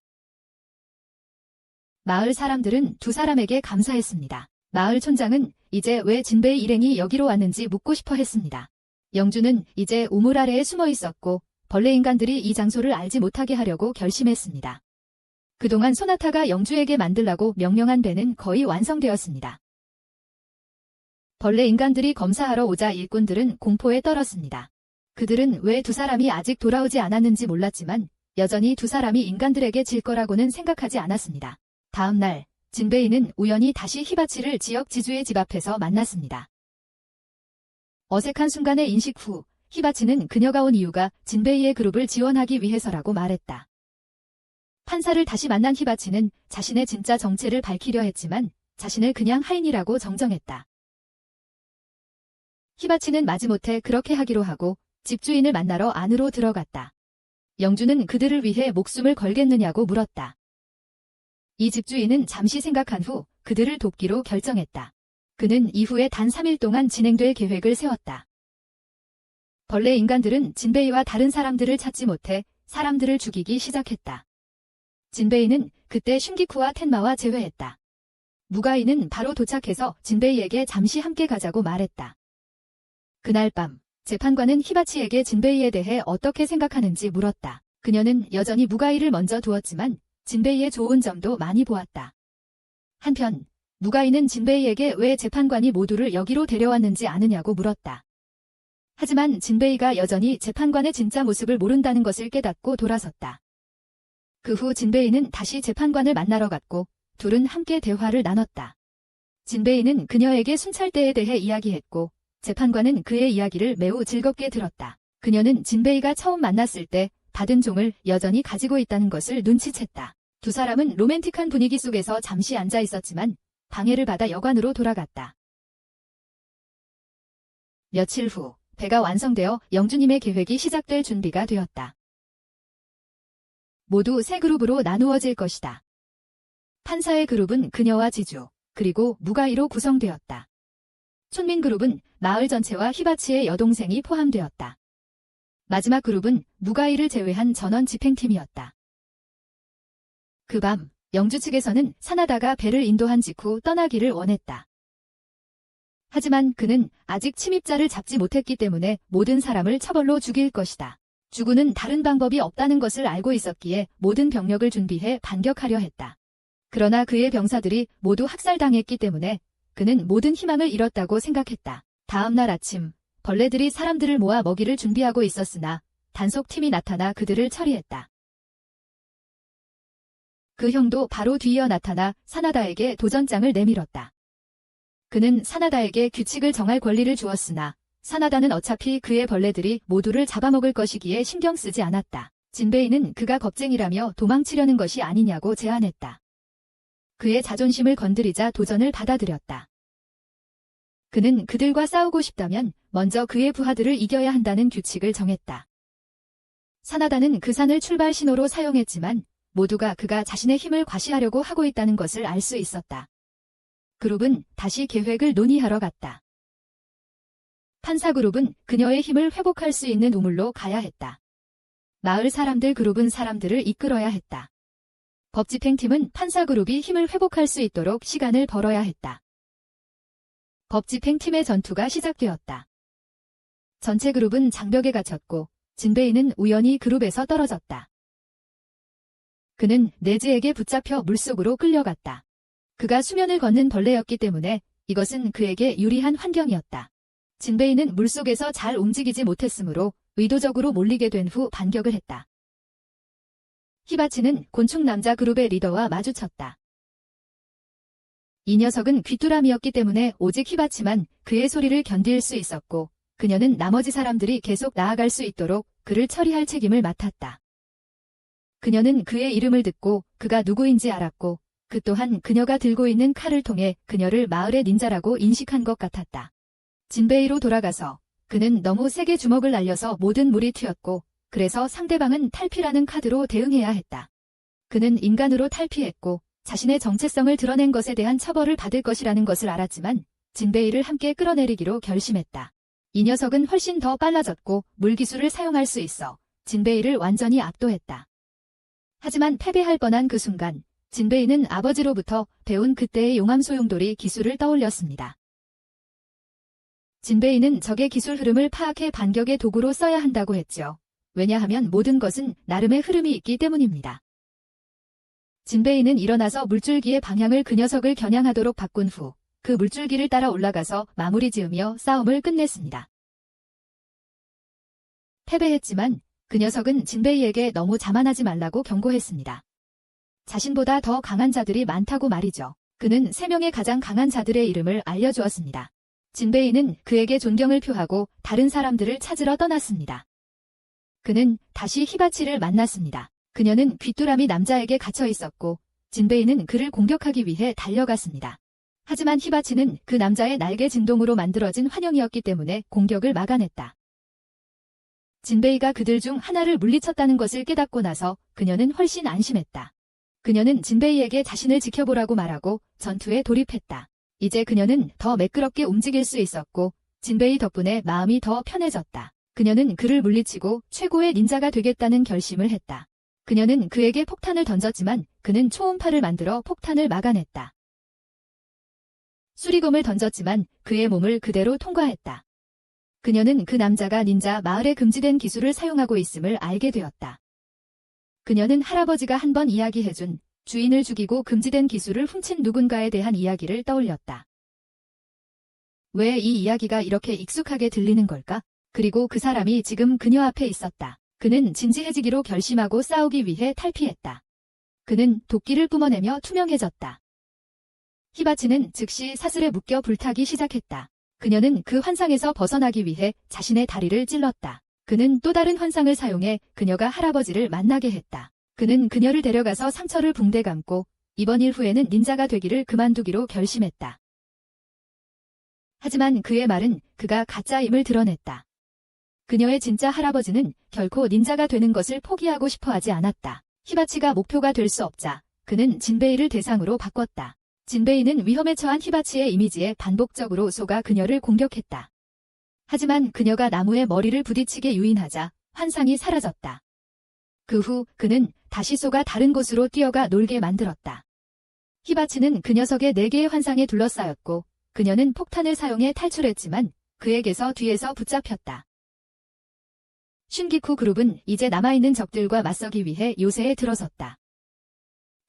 마을 사람들은 두 사람에게 감사했습니다. 마을 촌장은 이제 왜 진베이 일행이 여기로 왔는지 묻고 싶어 했습니다. 영주는 이제 우물 아래에 숨어 있었고 벌레 인간들이 이 장소를 알지 못하게 하려고 결심했습니다. 그동안 소나타가 영주에게 만들라고 명령한 배는 거의 완성되었습니다. 벌레 인간들이 검사하러 오자 일꾼들은 공포에 떨었습니다. 그들은 왜 두 사람이 아직 돌아오지 않았는지 몰랐지만 여전히 두 사람이 인간들에게 질 거라고는 생각하지 않았습니다. 다음 날 진베이는 우연히 다시 히바치를 지역 지주의 집 앞에서 만났습니다. 어색한 순간의 인식 후 히바치는 그녀가 온 이유가 진베이의 그룹을 지원하기 위해서라고 말했다. 판사를 다시 만난 히바치는 자신의 진짜 정체를 밝히려 했지만 자신을 그냥 하인이라고 정정했다. 히바치는 마지못해 그렇게 하기로 하고 집주인을 만나러 안으로 들어갔다. 영주는 그들을 위해 목숨을 걸겠느냐고 물었다. 이 집주인은 잠시 생각한 후 그들을 돕기로 결정했다. 그는 이후에 단 3일 동안 진행될 계획을 세웠다. 벌레 인간들은 진베이와 다른 사람들을 찾지 못해 사람들을 죽이기 시작했다. 진베이는 그때 슌기쿠와 텐마와 제외했다. 무가이는 바로 도착해서 진베이에게 잠시 함께 가자고 말했다. 그날 밤 재판관은 히바치에게 진베이에 대해 어떻게 생각하는지 물었다. 그녀는 여전히 무가이를 먼저 두었지만 진베이의 좋은 점도 많이 보았다. 한편 무가이는 진베이에게 왜 재판관이 모두를 여기로 데려왔는지 아느냐고 물었다. 하지만 진베이가 여전히 재판관의 진짜 모습을 모른다는 것을 깨닫고 돌아섰다. 그 후 진베이는 다시 재판관을 만나러 갔고 둘은 함께 대화를 나눴다. 진베이는 그녀에게 순찰대에 대해 이야기했고 재판관은 그의 이야기를 매우 즐겁게 들었다. 그녀는 진베이가 처음 만났을 때 받은 종을 여전히 가지고 있다는 것을 눈치챘다. 두 사람은 로맨틱한 분위기 속에서 잠시 앉아 있었지만 방해를 받아 여관으로 돌아갔다. 며칠 후 배가 완성되어 영주님의 계획이 시작될 준비가 되었다. 모두 세 그룹으로 나누어질 것이다. 판사의 그룹은 그녀와 지주, 그리고 무가이로 구성되었다. 촌민 그룹은 마을 전체와 히바치의 여동생이 포함되었다. 마지막 그룹은 무가이를 제외한 전원 집행팀이었다. 그 밤 영주 측에서는 사나다가 배를 인도한 직후 떠나기를 원했다. 하지만 그는 아직 침입자를 잡지 못했기 때문에 모든 사람을 처벌로 죽일 것이다. 주군은 다른 방법이 없다는 것을 알고 있었기에 모든 병력을 준비해 반격하려 했다. 그러나 그의 병사들이 모두 학살당했기 때문에 그는 모든 희망을 잃었다고 생각했다. 다음 날 아침 벌레들이 사람들을 모아 먹이를 준비하고 있었으나 단속팀이 나타나 그들을 처리했다. 그 형도 바로 뒤이어 나타나 사나다에게 도전장을 내밀었다. 그는 사나다에게 규칙을 정할 권리를 주었으나 사나다는 어차피 그의 벌레들이 모두를 잡아먹을 것이기에 신경 쓰지 않았다. 진베이는 그가 겁쟁이라며 도망치려는 것이 아니냐고 제안했다. 그의 자존심을 건드리자 도전을 받아들였다. 그는 그들과 싸우고 싶다면 먼저 그의 부하들을 이겨야 한다는 규칙을 정했다. 사나다는 그 산을 출발 신호로 사용했지만 모두가 그가 자신의 힘을 과시하려고 하고 있다는 것을 알 수 있었다. 그룹은 다시 계획을 논의하러 갔다. 판사 그룹은 그녀의 힘을 회복할 수 있는 우물로 가야 했다. 마을 사람들 그룹은 사람들을 이끌어야 했다. 법집행팀은 판사 그룹이 힘을 회복할 수 있도록 시간을 벌어야 했다. 법집행팀의 전투가 시작되었다. 전체 그룹은 장벽에 갇혔고 진베이는 우연히 그룹에서 떨어졌다. 그는 네즈에게 붙잡혀 물속으로 끌려갔다. 그가 수면을 걷는 벌레였기 때문에 이것은 그에게 유리한 환경이었다. 진베이는 물속에서 잘 움직이지 못했으므로 의도적으로 몰리게 된 후 반격을 했다. 히바치는 곤충 남자 그룹의 리더와 마주쳤다. 이 녀석은 귀뚜라미였기 때문에 오직 히바치만 그의 소리를 견딜 수 있었고 그녀는 나머지 사람들이 계속 나아갈 수 있도록 그를 처리할 책임을 맡았다. 그녀는 그의 이름을 듣고 그가 누구인지 알았고 그 또한 그녀가 들고 있는 칼을 통해 그녀를 마을의 닌자라고 인식한 것 같았다. 진베이로 돌아가서 그는 너무 세게 주먹을 날려서 모든 물이 튀었고 그래서 상대방은 탈피라는 카드로 대응해야 했다. 그는 인간으로 탈피했고 자신의 정체성을 드러낸 것에 대한 처벌을 받을 것이라는 것을 알았지만 진베이를 함께 끌어내리기로 결심했다. 이 녀석은 훨씬 더 빨라졌고 물기술을 사용할 수 있어 진베이를 완전히 압도했다. 하지만 패배할 뻔한 그 순간 진베이는 아버지로부터 배운 그때의 용암 소용돌이 기술을 떠올렸습니다. 진베이는 적의 기술 흐름을 파악해 반격의 도구로 써야 한다고 했죠. 왜냐하면 모든 것은 나름의 흐름이 있기 때문입니다. 진베이는 일어나서 물줄기의 방향을 그 녀석을 겨냥하도록 바꾼 후 그 물줄기를 따라 올라가서 마무리 지으며 싸움을 끝냈습니다. 패배했지만 그 녀석은 진베이에게 너무 자만하지 말라고 경고했습니다. 자신보다 더 강한 자들이 많다고 말이죠. 그는 3명의 가장 강한 자들의 이름을 알려주었습니다. 진베이는 그에게 존경을 표하고 다른 사람들을 찾으러 떠났습니다. 그는 다시 히바치를 만났습니다. 그녀는 귀뚜라미 남자에게 갇혀 있었고 진베이는 그를 공격하기 위해 달려갔습니다. 하지만 히바치는 그 남자의 날개 진동으로 만들어진 환영이었기 때문에 공격을 막아냈다. 진베이가 그들 중 하나를 물리쳤다는 것을 깨닫고 나서 그녀는 훨씬 안심했다. 그녀는 진베이에게 자신을 지켜보라고 말하고 전투에 돌입했다. 이제 그녀는 더 매끄럽게 움직일 수 있었고 진베이 덕분에 마음이 더 편해졌다. 그녀는 그를 물리치고 최고의 닌자가 되겠다는 결심을 했다. 그녀는 그에게 폭탄을 던졌지만 그는 초음파를 만들어 폭탄을 막아냈다. 수리검을 던졌지만 그의 몸을 그대로 통과했다. 그녀는 그 남자가 닌자 마을에 금지된 기술을 사용하고 있음을 알게 되었다. 그녀는 할아버지가 한 번 이야기해준 주인을 죽이고 금지된 기술을 훔친 누군가에 대한 이야기를 떠올렸다. 왜 이 이야기가 이렇게 익숙하게 들리는 걸까? 그리고 그 사람이 지금 그녀 앞에 있었다. 그는 진지해지기로 결심하고 싸우기 위해 탈피했다. 그는 도끼를 뿜어내며 투명해졌다. 히바치는 즉시 사슬에 묶여 불타기 시작했다. 그녀는 그 환상에서 벗어나기 위해 자신의 다리를 찔렀다. 그는 또 다른 환상을 사용해 그녀가 할아버지를 만나게 했다. 그는 그녀를 데려가서 상처를 붕대 감고 이번 일 후에는 닌자가 되기를 그만두기로 결심했다. 하지만 그의 말은 그가 가짜임을 드러냈다. 그녀의 진짜 할아버지는 결코 닌자가 되는 것을 포기하고 싶어 하지 않았다. 히바치가 목표가 될 수 없자 그는 진베이를 대상으로 바꿨다. 진베이는 위험에 처한 히바치의 이미지에 반복적으로 쏘가 그녀를 공격했다. 하지만 그녀가 나무에 머리를 부딪히게 유인하자 환상이 사라졌다. 그 후 그는 다시 쏘가 다른 곳으로 뛰어가 놀게 만들었다. 히바치는 그 녀석의 4개의 환상에 둘러싸였고 그녀는 폭탄을 사용해 탈출했지만 그에게서 뒤에서 붙잡혔다. 슌기쿠 그룹은 이제 남아있는 적들과 맞서기 위해 요새에 들어섰다.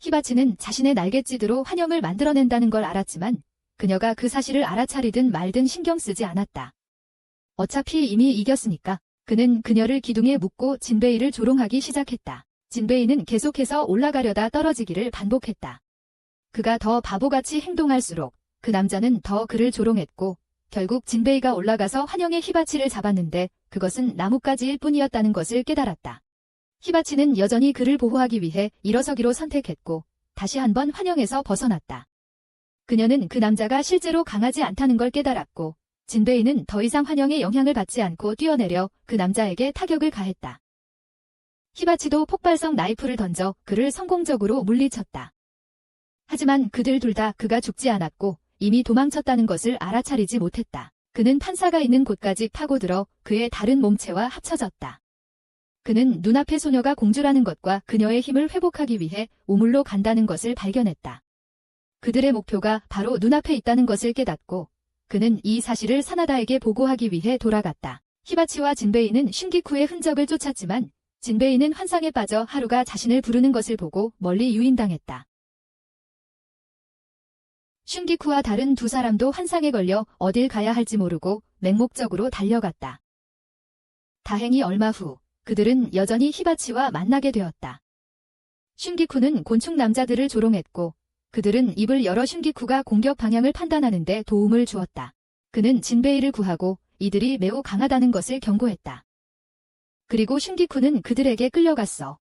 히바치는 자신의 날갯짓으로 환영을 만들어낸다는 걸 알았지만 그녀가 그 사실을 알아차리든 말든 신경 쓰지 않았다. 어차피 이미 이겼으니까 그는 그녀를 기둥에 묶고 진베이를 조롱하기 시작했다. 진베이는 계속해서 올라가려다 떨어지기를 반복했다. 그가 더 바보같이 행동할수록 그 남자는 더 그를 조롱했고 결국 진베이가 올라가서 환영의 히바치를 잡았는데 그것은 나뭇가지일 뿐이었다는 것을 깨달았다. 히바치는 여전히 그를 보호하기 위해 일어서기로 선택했고 다시 한번 환영에서 벗어났다. 그녀는 그 남자가 실제로 강하지 않다는 걸 깨달았고 진베이는 더 이상 환영의 영향을 받지 않고 뛰어내려 그 남자에게 타격을 가했다. 히바치도 폭발성 나이프를 던져 그를 성공적으로 물리쳤다. 하지만 그들 둘 다 그가 죽지 않았고 이미 도망쳤다는 것을 알아차리지 못했다. 그는 판사가 있는 곳까지 파고들어 그의 다른 몸체와 합쳐졌다. 그는 눈앞의 소녀가 공주라는 것과 그녀의 힘을 회복하기 위해 우물로 간다는 것을 발견했다. 그들의 목표가 바로 눈앞에 있다는 것을 깨닫고 그는 이 사실을 사나다에게 보고하기 위해 돌아갔다. 히바치와 진베이는 슌기쿠의 흔적을 쫓았지만 진베이는 환상에 빠져 하루가 자신을 부르는 것을 보고 멀리 유인당했다. 슌기쿠와 다른 두 사람도 환상에 걸려 어딜 가야 할지 모르고 맹목적으로 달려갔다. 다행히 얼마 후 그들은 여전히 히바치와 만나게 되었다. 슌기쿠는 곤충 남자들을 조롱했고 그들은 입을 열어 슌기쿠가 공격 방향을 판단하는 데 도움을 주었다. 그는 진베이를 구하고 이들이 매우 강하다는 것을 경고했다. 그리고 슌기쿠는 그들에게 끌려갔어.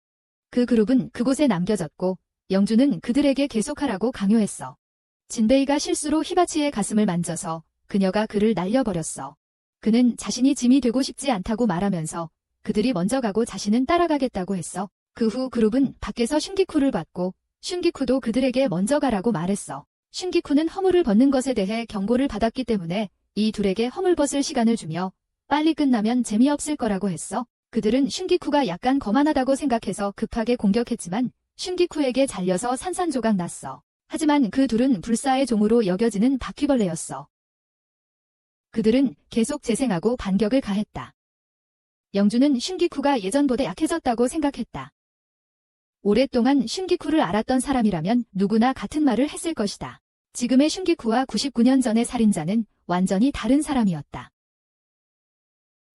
그 그룹은 그곳에 남겨졌고 영주는 그들에게 계속하라고 강요했어. 진베이가 실수로 히바치의 가슴을 만져서 그녀가 그를 날려버렸어. 그는 자신이 짐이 되고 싶지 않다고 말하면서 그들이 먼저 가고 자신은 따라가겠다고 했어. 그 후 그룹은 밖에서 슌기쿠를 봤고 슌기쿠도 그들에게 먼저 가라고 말했어. 슌기쿠는 허물을 벗는 것에 대해 경고를 받았기 때문에 이 둘에게 허물 벗을 시간을 주며 빨리 끝나면 재미없을 거라고 했어. 그들은 슌기쿠가 약간 거만하다고 생각해서 급하게 공격했지만 슌기쿠에게 잘려서 산산조각 났어. 하지만 그 둘은 불사의 종으로 여겨지는 바퀴벌레였어. 그들은 계속 재생하고 반격을 가했다. 영주는 슌기쿠가 예전보다 약해졌다고 생각했다. 오랫동안 슌기쿠를 알았던 사람이라면 누구나 같은 말을 했을 것이다. 지금의 슌기쿠와 99년 전의 살인자는 완전히 다른 사람이었다.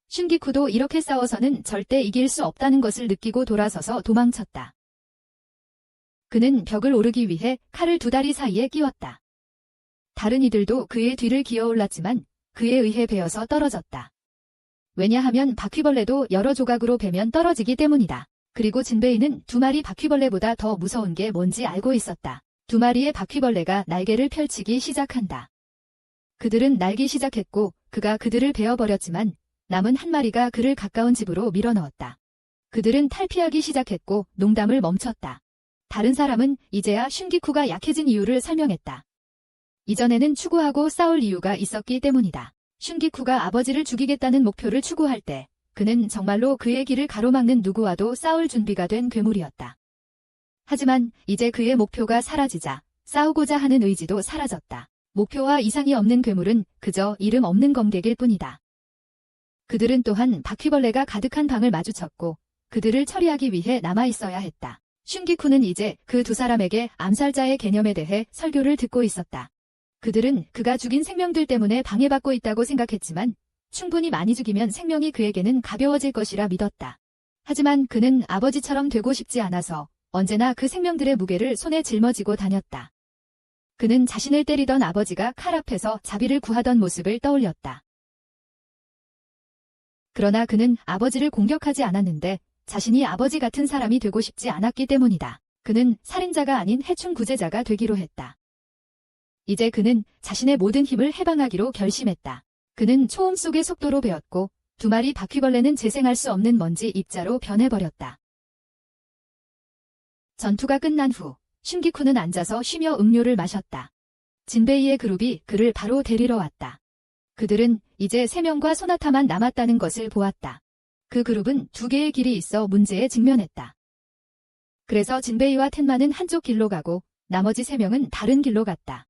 슌기쿠도 이렇게 싸워서는 절대 이길 수 없다는 것을 느끼고 돌아서서 도망쳤다. 그는 벽을 오르기 위해 칼을 두 다리 사이에 끼웠다. 다른 이들도 그의 뒤를 기어올랐지만 그에 의해 베어서 떨어졌다. 왜냐하면 바퀴벌레도 여러 조각으로 베면 떨어지기 때문이다. 그리고 진베이는 두 마리 바퀴벌레보다 더 무서운 게 뭔지 알고 있었다. 두 마리의 바퀴벌레가 날개를 펼치기 시작한다. 그들은 날기 시작했고 그가 그들을 베어버렸지만 남은 한 마리가 그를 가까운 집으로 밀어넣었다. 그들은 탈피하기 시작했고 농담을 멈췄다. 다른 사람은 이제야 슌기쿠가 약해진 이유를 설명했다. 이전에는 추구하고 싸울 이유가 있었기 때문이다. 슌기쿠가 아버지를 죽이겠다는 목표를 추구할 때 그는 정말로 그의 길을 가로막는 누구와도 싸울 준비가 된 괴물이었다. 하지만 이제 그의 목표가 사라지자 싸우고자 하는 의지도 사라졌다. 목표와 이상이 없는 괴물은 그저 이름 없는 검객일 뿐이다. 그들은 또한 바퀴벌레가 가득한 방을 마주쳤고 그들을 처리하기 위해 남아있어야 했다. 슌기쿠는 이제 그 두 사람에게 암살자의 개념에 대해 설교를 듣고 있었다. 그들은 그가 죽인 생명들 때문에 방해받고 있다고 생각했지만 충분히 많이 죽이면 생명이 그에게는 가벼워질 것이라 믿었다. 하지만 그는 아버지처럼 되고 싶지 않아서 언제나 그 생명들의 무게를 손에 짊어지고 다녔다. 그는 자신을 때리던 아버지가 칼 앞에서 자비를 구하던 모습을 떠올렸다. 그러나 그는 아버지를 공격하지 않았는데 자신이 아버지 같은 사람이 되고 싶지 않았기 때문이다. 그는 살인자가 아닌 해충 구제자가 되기로 했다. 이제 그는 자신의 모든 힘을 해방하기로 결심했다. 그는 초음 속의 속도로 베었고 두 마리 바퀴벌레는 재생할 수 없는 먼지 입자로 변해버렸다. 전투가 끝난 후 슌기쿠는 앉아서 쉬며 음료를 마셨다. 진베이의 그룹이 그를 바로 데리러 왔다. 그들은 이제 3명과 소나타만 남았다는 것을 보았다. 그 그룹은 두 개의 길이 있어 문제에 직면했다. 그래서 진베이와 텐마는 한쪽 길로 가고 나머지 3명은 다른 길로 갔다.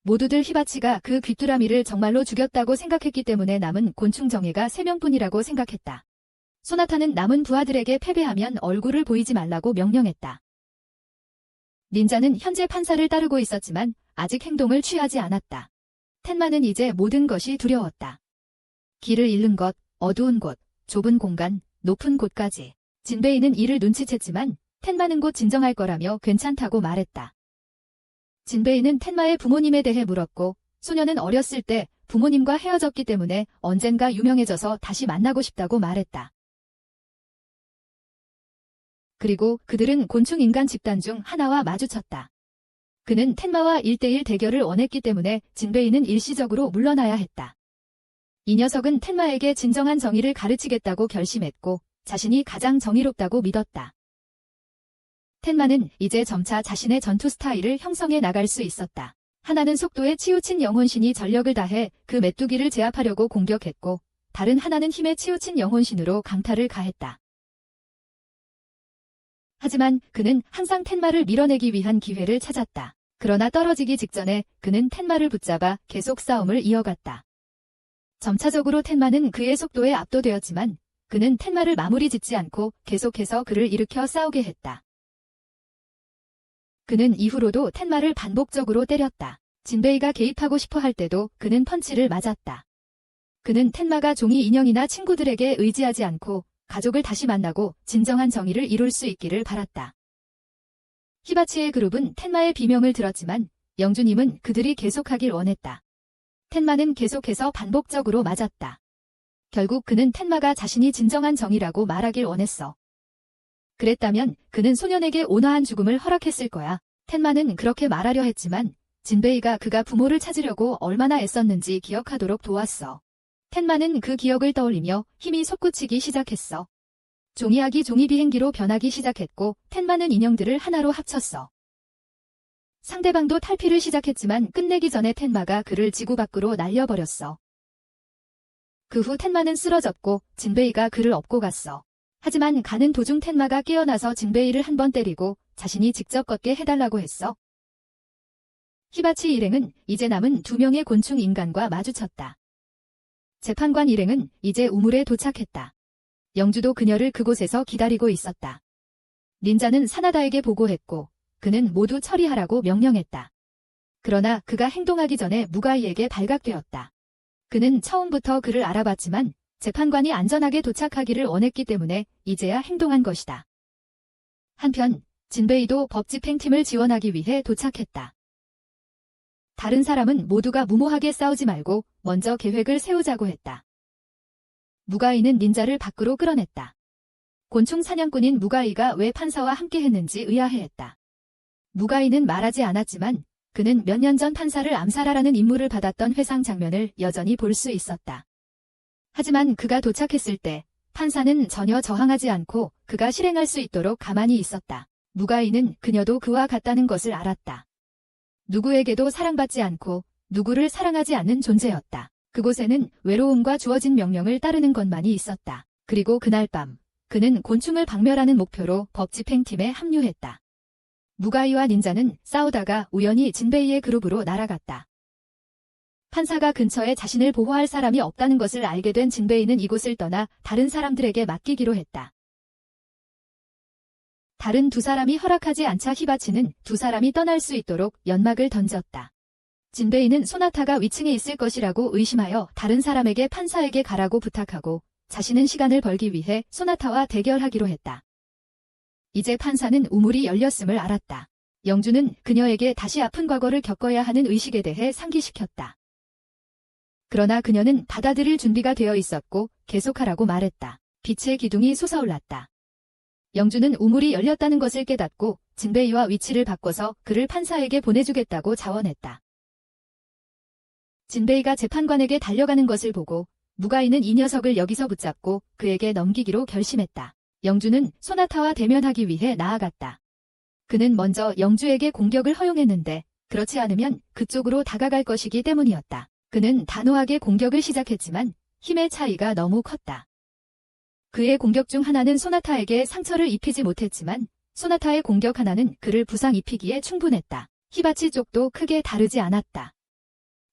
모두들 히바치가 그 귀뚜라미를 정말로 죽였다고 생각했기 때문에 남은 곤충 정예가 3명뿐이라고 생각했다. 소나타는 남은 부하들에게 패배하면 얼굴을 보이지 말라고 명령했다. 닌자는 현재 판사를 따르고 있었지만 아직 행동을 취하지 않았다. 텐마는 이제 모든 것이 두려웠다. 길을 잃는 것, 어두운 곳, 좁은 공간, 높은 곳까지. 진베이는 이를 눈치챘지만 텐마는 곧 진정할 거라며 괜찮다고 말했다. 진베이는 텐마의 부모님에 대해 물었고 소녀는 어렸을 때 부모님과 헤어졌기 때문에 언젠가 유명해져서 다시 만나고 싶다고 말했다. 그리고 그들은 곤충인간 집단 중 하나와 마주쳤다. 그는 텐마와 1대1 대결을 원했기 때문에 진베이는 일시적으로 물러나야 했다. 이 녀석은 텐마에게 진정한 정의를 가르치겠다고 결심했고 자신이 가장 정의롭다고 믿었다. 텐마는 이제 점차 자신의 전투 스타일을 형성해 나갈 수 있었다. 하나는 속도에 치우친 영혼신이 전력을 다해 그 메뚜기를 제압하려고 공격했고 다른 하나는 힘에 치우친 영혼신으로 강타를 가했다. 하지만 그는 항상 텐마를 밀어내기 위한 기회를 찾았다. 그러나 떨어지기 직전에 그는 텐마를 붙잡아 계속 싸움을 이어갔다. 점차적으로 텐마는 그의 속도에 압도되었지만 그는 텐마를 마무리 짓지 않고 계속해서 그를 일으켜 싸우게 했다. 그는 이후로도 텐마를 반복적으로 때렸다. 진베이가 개입하고 싶어 할 때도 그는 펀치를 맞았다. 그는 텐마가 종이 인형이나 친구들에게 의지하지 않고 가족을 다시 만나고 진정한 정의를 이룰 수 있기를 바랐다. 히바치의 그룹은 텐마의 비명을 들었지만 영주님은 그들이 계속하길 원했다. 텐마는 계속해서 반복적으로 맞았다. 결국 그는 텐마가 자신이 진정한 정의라고 말하길 원했어. 그랬다면 그는 소년에게 온화한 죽음을 허락했을 거야. 텐마는 그렇게 말하려 했지만 진베이가 그가 부모를 찾으려고 얼마나 애썼는지 기억하도록 도왔어. 텐마는 그 기억을 떠올리며 힘이 솟구치기 시작했어. 종이학이 종이비행기로 변하기 시작했고 텐마는 인형들을 하나로 합쳤어. 상대방도 탈피를 시작했지만 끝내기 전에 텐마가 그를 지구 밖으로 날려버렸어. 그 후 텐마는 쓰러졌고 진베이가 그를 업고 갔어. 하지만 가는 도중 텐마가 깨어나서 진베이를 한 번 때리고 자신이 직접 걷게 해달라고 했어. 히바치 일행은 이제 남은 2명의 곤충 인간과 마주쳤다. 재판관 일행은 이제 우물에 도착했다. 영주도 그녀를 그곳에서 기다리고 있었다. 닌자는 사나다에게 보고했고 그는 모두 처리하라고 명령했다. 그러나 그가 행동하기 전에 무가이에게 발각되었다. 그는 처음부터 그를 알아봤지만 재판관이 안전하게 도착하기를 원했기 때문에 이제야 행동한 것이다. 한편 진베이도 법집행팀을 지원하기 위해 도착했다. 다른 사람은 모두가 무모하게 싸우지 말고 먼저 계획을 세우자고 했다. 무가이는 닌자를 밖으로 끌어냈다. 곤충 사냥꾼인 무가이가 왜 판사와 함께 했는지 의아해했다. 무가이는 말하지 않았지만 그는 몇 년 전 판사를 암살하라는 임무를 받았던 회상 장면을 여전히 볼 수 있었다. 하지만 그가 도착했을 때 판사는 전혀 저항하지 않고 그가 실행할 수 있도록 가만히 있었다. 무가이는 그녀도 그와 같다는 것을 알았다. 누구에게도 사랑받지 않고 누구를 사랑하지 않는 존재였다. 그곳에는 외로움과 주어진 명령을 따르는 것만이 있었다. 그리고 그날 밤 그는 곤충을 박멸하는 목표로 법집행팀에 합류했다. 무가이와 닌자는 싸우다가 우연히 진베이의 그룹으로 날아갔다. 판사가 근처에 자신을 보호할 사람이 없다는 것을 알게 된 진베이는 이곳을 떠나 다른 사람들에게 맡기기로 했다. 다른 2사람이 허락하지 않자 히바치는 2사람이 떠날 수 있도록 연막을 던졌다. 진베이는 소나타가 위층에 있을 것이라고 의심하여 다른 사람에게 판사에게 가라고 부탁하고 자신은 시간을 벌기 위해 소나타와 대결하기로 했다. 이제 판사는 우물이 열렸음을 알았다. 영주는 그녀에게 다시 아픈 과거를 겪어야 하는 의식에 대해 상기시켰다. 그러나 그녀는 받아들일 준비가 되어 있었고 계속하라고 말했다. 빛의 기둥이 솟아올랐다. 영주는 우물이 열렸다는 것을 깨닫고 진베이와 위치를 바꿔서 그를 판사에게 보내주겠다고 자원했다. 진베이가 재판관에게 달려가는 것을 보고 무가이는 이 녀석을 여기서 붙잡고 그에게 넘기기로 결심했다. 영주는 소나타와 대면하기 위해 나아갔다. 그는 먼저 영주에게 공격을 허용했는데 그렇지 않으면 그쪽으로 다가갈 것이기 때문이었다. 그는 단호하게 공격을 시작했지만 힘의 차이가 너무 컸다. 그의 공격 중 하나는 소나타에게 상처를 입히지 못했지만 소나타의 공격 하나는 그를 부상 입히기에 충분했다. 히바치 쪽도 크게 다르지 않았다.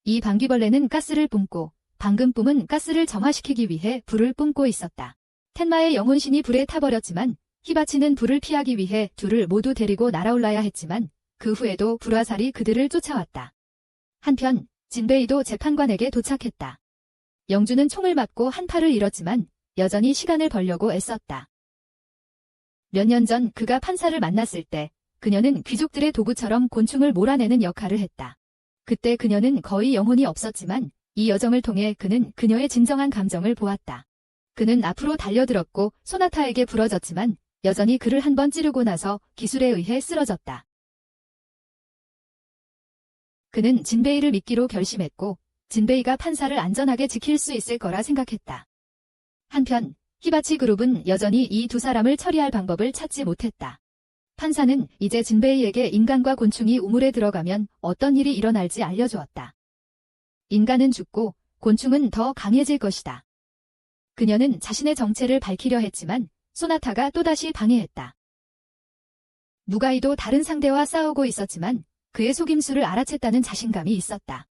이 방귀벌레는 가스를 뿜고 방금 뿜은 가스를 점화시키기 위해 불을 뿜고 있었다. 텐마의 영혼신이 불에 타버렸지만 히바치는 불을 피하기 위해 둘을 모두 데리고 날아올라야 했지만 그 후에도 불화살이 그들을 쫓아왔다. 한편 진베이도 재판관에게 도착했다. 영주는 총을 맞고 한 팔을 잃었지만 여전히 시간을 벌려고 애썼다. 몇 년 전 그가 판사를 만났을 때 그녀는 귀족들의 도구처럼 곤충을 몰아내는 역할을 했다. 그때 그녀는 거의 영혼이 없었지만 이 여정을 통해 그는 그녀의 진정한 감정을 보았다. 그는 앞으로 달려들었고 소나타에게 부러졌지만 여전히 그를 한 번 찌르고 나서 기술에 의해 쓰러졌다. 그는 진베이를 믿기로 결심했고 진베이가 판사를 안전하게 지킬 수 있을 거라 생각했다. 한편 히바치 그룹은 여전히 이 2사람을 처리할 방법을 찾지 못했다. 판사는 이제 진베이에게 인간과 곤충이 우물에 들어가면 어떤 일이 일어날지 알려주었다. 인간은 죽고 곤충은 더 강해질 것이다. 그녀는 자신의 정체를 밝히려 했지만 소나타가 또다시 방해했다. 무가이도 다른 상대와 싸우고 있었지만 그의 속임수를 알아챘다는 자신감이 있었다.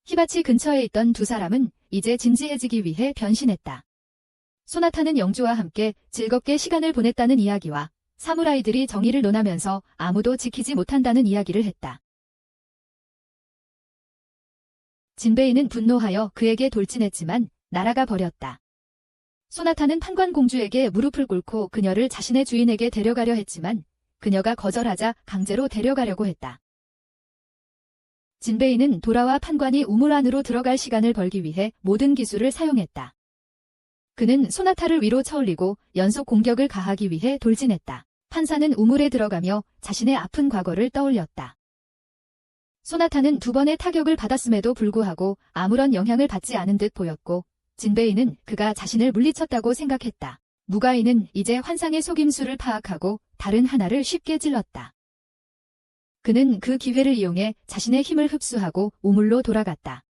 히바치 근처에 있던 2사람은 이제 진지해지기 위해 변신했다. 소나타는 영주와 함께 즐겁게 시간을 보냈다는 이야기와 사무라이들이 정의를 논하면서 아무도 지키지 못한다는 이야기를 했다. 진베이는 분노하여 그에게 돌진했지만 날아가 버렸다. 소나타는 판관 공주에게 무릎을 꿇고 그녀를 자신의 주인에게 데려가려 했지만 그녀가 거절하자 강제로 데려가려고 했다. 진베이는 돌아와 판관이 우물 안으로 들어갈 시간을 벌기 위해 모든 기술을 사용했다. 그는 소나타를 위로 쳐올리고 연속 공격을 가하기 위해 돌진했다. 판사는 우물에 들어가며 자신의 아픈 과거를 떠올렸다. 소나타는 2번의 타격을 받았음에도 불구하고 아무런 영향을 받지 않은 듯 보였고 진베이는 그가 자신을 물리쳤다고 생각했다. 무가이는 이제 환상의 속임수를 파악하고 다른 하나를 쉽게 찔렀다. 그는 그 기회를 이용해 자신의 힘을 흡수하고 우물로 돌아갔다.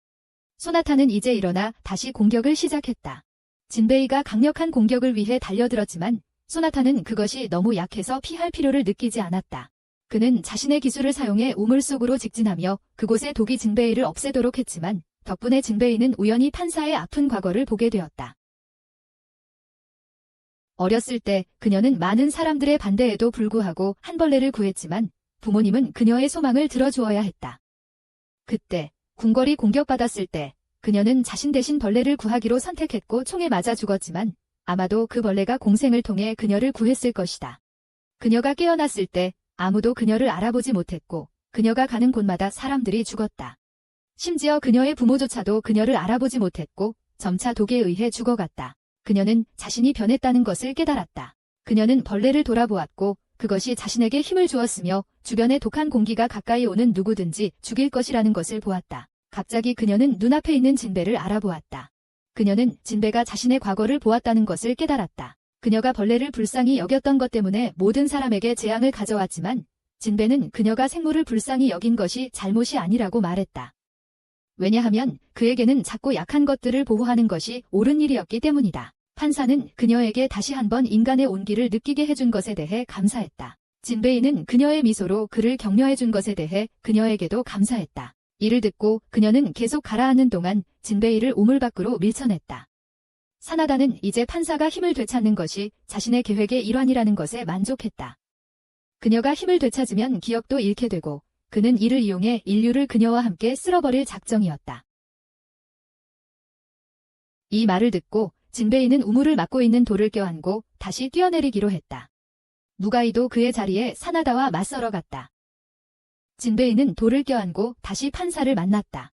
소나타는 이제 일어나 다시 공격을 시작했다. 진베이가 강력한 공격을 위해 달려들었지만 소나타는 그것이 너무 약해서 피할 필요를 느끼지 않았다. 그는 자신의 기술을 사용해 우물 속으로 직진하며 그곳의 독이 진베이를 없애도록 했지만 덕분에 진베이는 우연히 판사의 아픈 과거를 보게 되었다. 어렸을 때 그녀는 많은 사람들의 반대에도 불구하고 한 벌레를 구했지만 부모님은 그녀의 소망을 들어주어야 했다. 그때 궁궐이 공격받았을 때 그녀는 자신 대신 벌레를 구하기로 선택했고 총에 맞아 죽었지만 아마도 그 벌레가 공생을 통해 그녀를 구했을 것이다. 그녀가 깨어났을 때 아무도 그녀를 알아보지 못했고 그녀가 가는 곳마다 사람들이 죽었다. 심지어 그녀의 부모조차도 그녀를 알아보지 못했고 점차 독에 의해 죽어갔다. 그녀는 자신이 변했다는 것을 깨달았다. 그녀는 벌레를 돌아보았고 그것이 자신에게 힘을 주었으며 주변에 독한 공기가 가까이 오는 누구든지 죽일 것이라는 것을 보았다. 갑자기 그녀는 눈앞에 있는 진베를 알아보았다. 그녀는 진베가 자신의 과거를 보았다는 것을 깨달았다. 그녀가 벌레를 불쌍히 여겼던 것 때문에 모든 사람에게 재앙을 가져왔지만 진베는 그녀가 생물을 불쌍히 여긴 것이 잘못이 아니라고 말했다. 왜냐하면 그에게는 작고 약한 것들을 보호하는 것이 옳은 일이었기 때문이다. 판사는 그녀에게 다시 한번 인간의 온기를 느끼게 해준 것에 대해 감사했다. 진베이는 그녀의 미소로 그를 격려해준 것에 대해 그녀에게도 감사했다. 이를 듣고 그녀는 계속 가라앉는 동안 진베이를 우물 밖으로 밀쳐냈다. 사나다는 이제 판사가 힘을 되찾는 것이 자신의 계획의 일환이라는 것에 만족했다. 그녀가 힘을 되찾으면 기억도 잃게 되고 그는 이를 이용해 인류를 그녀와 함께 쓸어버릴 작정이었다. 이 말을 듣고 진베이는 우물을 막고 있는 돌을 껴안고 다시 뛰어내리기로 했다. 무가이도 그의 자리에 사나다와 맞서러 갔다. 진베이는 돌을 껴안고 다시 판사를 만났다.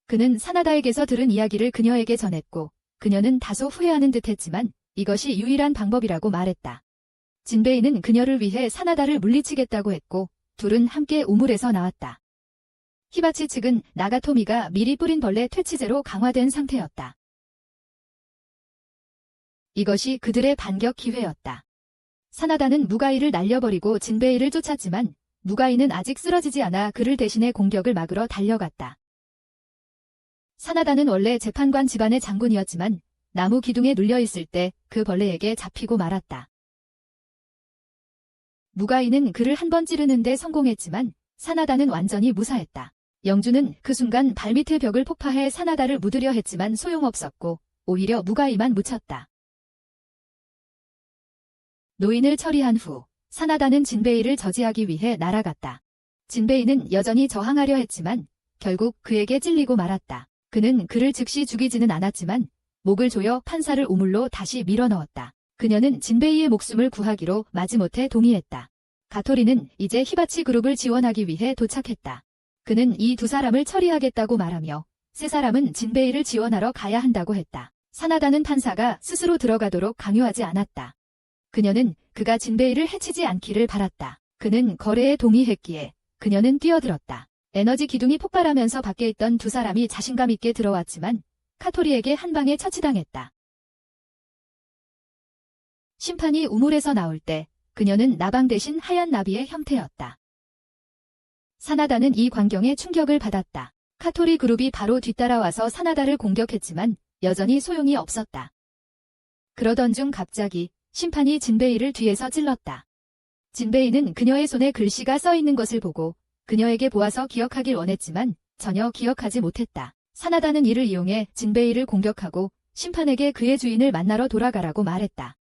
그는 사나다에게서 들은 이야기를 그녀에게 전했고 그녀는 다소 후회하는 듯했지만 이것이 유일한 방법이라고 말했다. 진베이는 그녀를 위해 사나다를 물리치겠다고 했고 둘은 함께 우물에서 나왔다. 히바치 측은 나가토미가 미리 뿌린 벌레 퇴치제로 강화된 상태였다. 이것이 그들의 반격 기회였다. 사나다는 무가이를 날려버리고 진베이를 쫓았지만 무가이는 아직 쓰러지지 않아 그를 대신해 공격을 막으러 달려갔다. 사나다는 원래 재판관 집안의 장군이었지만 나무 기둥에 눌려있을 때 그 벌레에게 잡히고 말았다. 무가이는 그를 한 번 찌르는데 성공했지만 사나다는 완전히 무사했다. 영주는 그 순간 발밑의 벽을 폭파해 사나다를 묻으려 했지만 소용없었고 오히려 무가이만 묻혔다. 노인을 처리한 후 사나다는 진베이를 저지하기 위해 날아갔다. 진베이는 여전히 저항하려 했지만 결국 그에게 찔리고 말았다. 그는 그를 즉시 죽이지는 않았지만 목을 조여 판사를 우물로 다시 밀어넣었다. 그녀는 진베이의 목숨을 구하기로 마지못해 동의했다. 가토리는 이제 히바치 그룹을 지원하기 위해 도착했다. 그는 이 두 사람을 처리하겠다고 말하며 세 사람은 진베이를 지원하러 가야 한다고 했다. 사나다는 판사가 스스로 들어가도록 강요하지 않았다. 그녀는 그가 진베이를 해치지 않기를 바랐다. 그는 거래에 동의했기에 그녀는 뛰어들었다. 에너지 기둥이 폭발하면서 밖에 있던 두 사람이 자신감 있게 들어왔지만 카토리에게 한 방에 처치당했다. 심판이 우물에서 나올 때 그녀는 나방 대신 하얀 나비의 형태였다. 사나다는 이 광경에 충격을 받았다. 카토리 그룹이 바로 뒤따라와서 사나다를 공격했지만 여전히 소용이 없었다. 그러던 중 갑자기 심판이 진베이를 뒤에서 찔렀다. 진베이는 그녀의 손에 글씨가 써 있는 것을 보고 그녀에게 보아서 기억하길 원했지만 전혀 기억하지 못했다. 사나다는 이를 이용해 진베이를 공격하고 심판에게 그의 주인을 만나러 돌아가라고 말했다.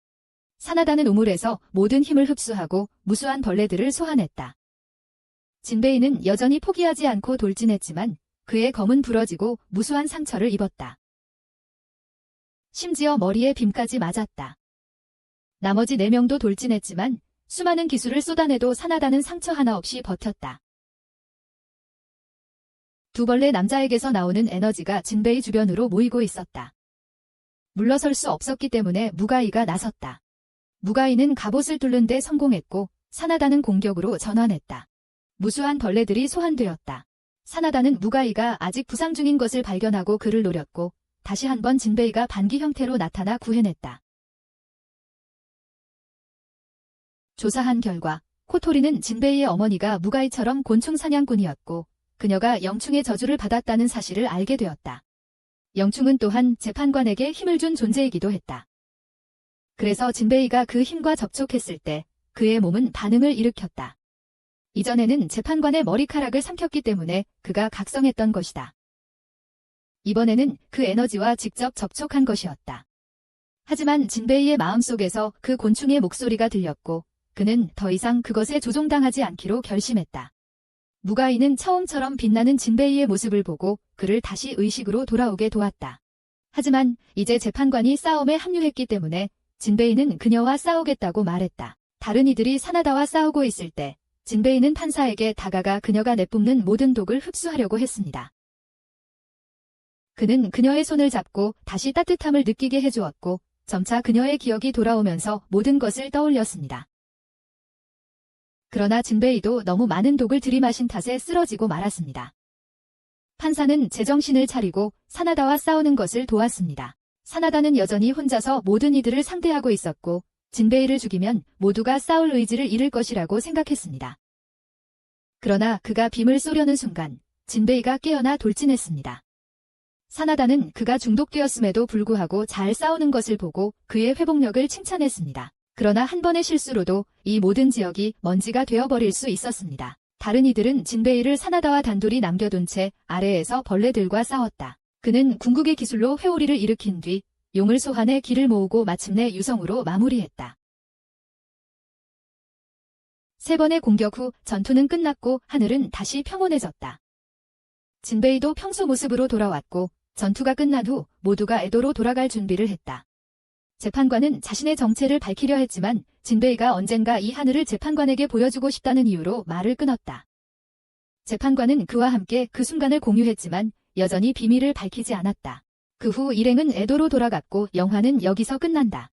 사나다는 우물에서 모든 힘을 흡수하고 무수한 벌레들을 소환했다. 진베이는 여전히 포기하지 않고 돌진했지만 그의 검은 부러지고 무수한 상처를 입었다. 심지어 머리에 빔까지 맞았다. 나머지 4명도 돌진했지만 수많은 기술을 쏟아내도 사나다는 상처 하나 없이 버텼다. 두 벌레 남자에게서 나오는 에너지가 진베이 주변으로 모이고 있었다. 물러설 수 없었기 때문에 무가이가 나섰다. 무가이는 갑옷을 뚫는 데 성공했고 사나다는 공격으로 전환했다. 무수한 벌레들이 소환되었다. 사나다는 무가이가 아직 부상 중인 것을 발견하고 그를 노렸고 다시 한번 진베이가 반기 형태로 나타나 구해냈다. 조사한 결과 코토리는 진베이의 어머니가 무가이처럼 곤충 사냥꾼이었고 그녀가 영충의 저주를 받았다는 사실을 알게 되었다. 영충은 또한 재판관에게 힘을 준 존재이기도 했다. 그래서 진베이가 그 힘과 접촉했을 때 그의 몸은 반응을 일으켰다. 이전에는 재판관의 머리카락을 삼켰기 때문에 그가 각성했던 것이다. 이번에는 그 에너지와 직접 접촉한 것이었다. 하지만 진베이의 마음속에서 그 곤충의 목소리가 들렸고 그는 더 이상 그것에 조종당하지 않기로 결심했다. 무가이는 처음처럼 빛나는 진베이의 모습을 보고 그를 다시 의식으로 돌아오게 도왔다. 하지만 이제 재판관이 싸움에 합류했기 때문에 진베이는 그녀와 싸우겠다고 말했다. 다른 이들이 사나다와 싸우고 있을 때 진베이는 판사에게 다가가 그녀가 내뿜는 모든 독을 흡수하려고 했습니다. 그는 그녀의 손을 잡고 다시 따뜻함을 느끼게 해주었고 점차 그녀의 기억이 돌아오면서 모든 것을 떠올렸습니다. 그러나 진베이도 너무 많은 독을 들이마신 탓에 쓰러지고 말았습니다. 판사는 제정신을 차리고 사나다와 싸우는 것을 도왔습니다. 사나다는 여전히 혼자서 모든 이들을 상대하고 있었고 진베이를 죽이면 모두가 싸울 의지를 잃을 것이라고 생각했습니다. 그러나 그가 빔을 쏘려는 순간 진베이가 깨어나 돌진했습니다. 사나다는 그가 중독되었음에도 불구하고 잘 싸우는 것을 보고 그의 회복력을 칭찬했습니다. 그러나 한 번의 실수로도 이 모든 지역이 먼지가 되어버릴 수 있었습니다. 다른 이들은 진베이를 사나다와 단둘이 남겨둔 채 아래에서 벌레들과 싸웠다. 그는 궁극의 기술로 회오리를 일으킨 뒤 용을 소환해 기를 모으고 마침내 유성으로 마무리했다. 3번의 공격 후 전투는 끝났고 하늘은 다시 평온해졌다. 진베이도 평소 모습으로 돌아왔고 전투가 끝난 후 모두가 에도로 돌아갈 준비를 했다. 재판관은 자신의 정체를 밝히려 했지만 진베이가 언젠가 이 하늘을 재판관에게 보여주고 싶다는 이유로 말을 끊었다. 재판관은 그와 함께 그 순간을 공유했지만 여전히 비밀을 밝히지 않았다. 그 후 일행은 에도로 돌아갔고 영화는 여기서 끝난다.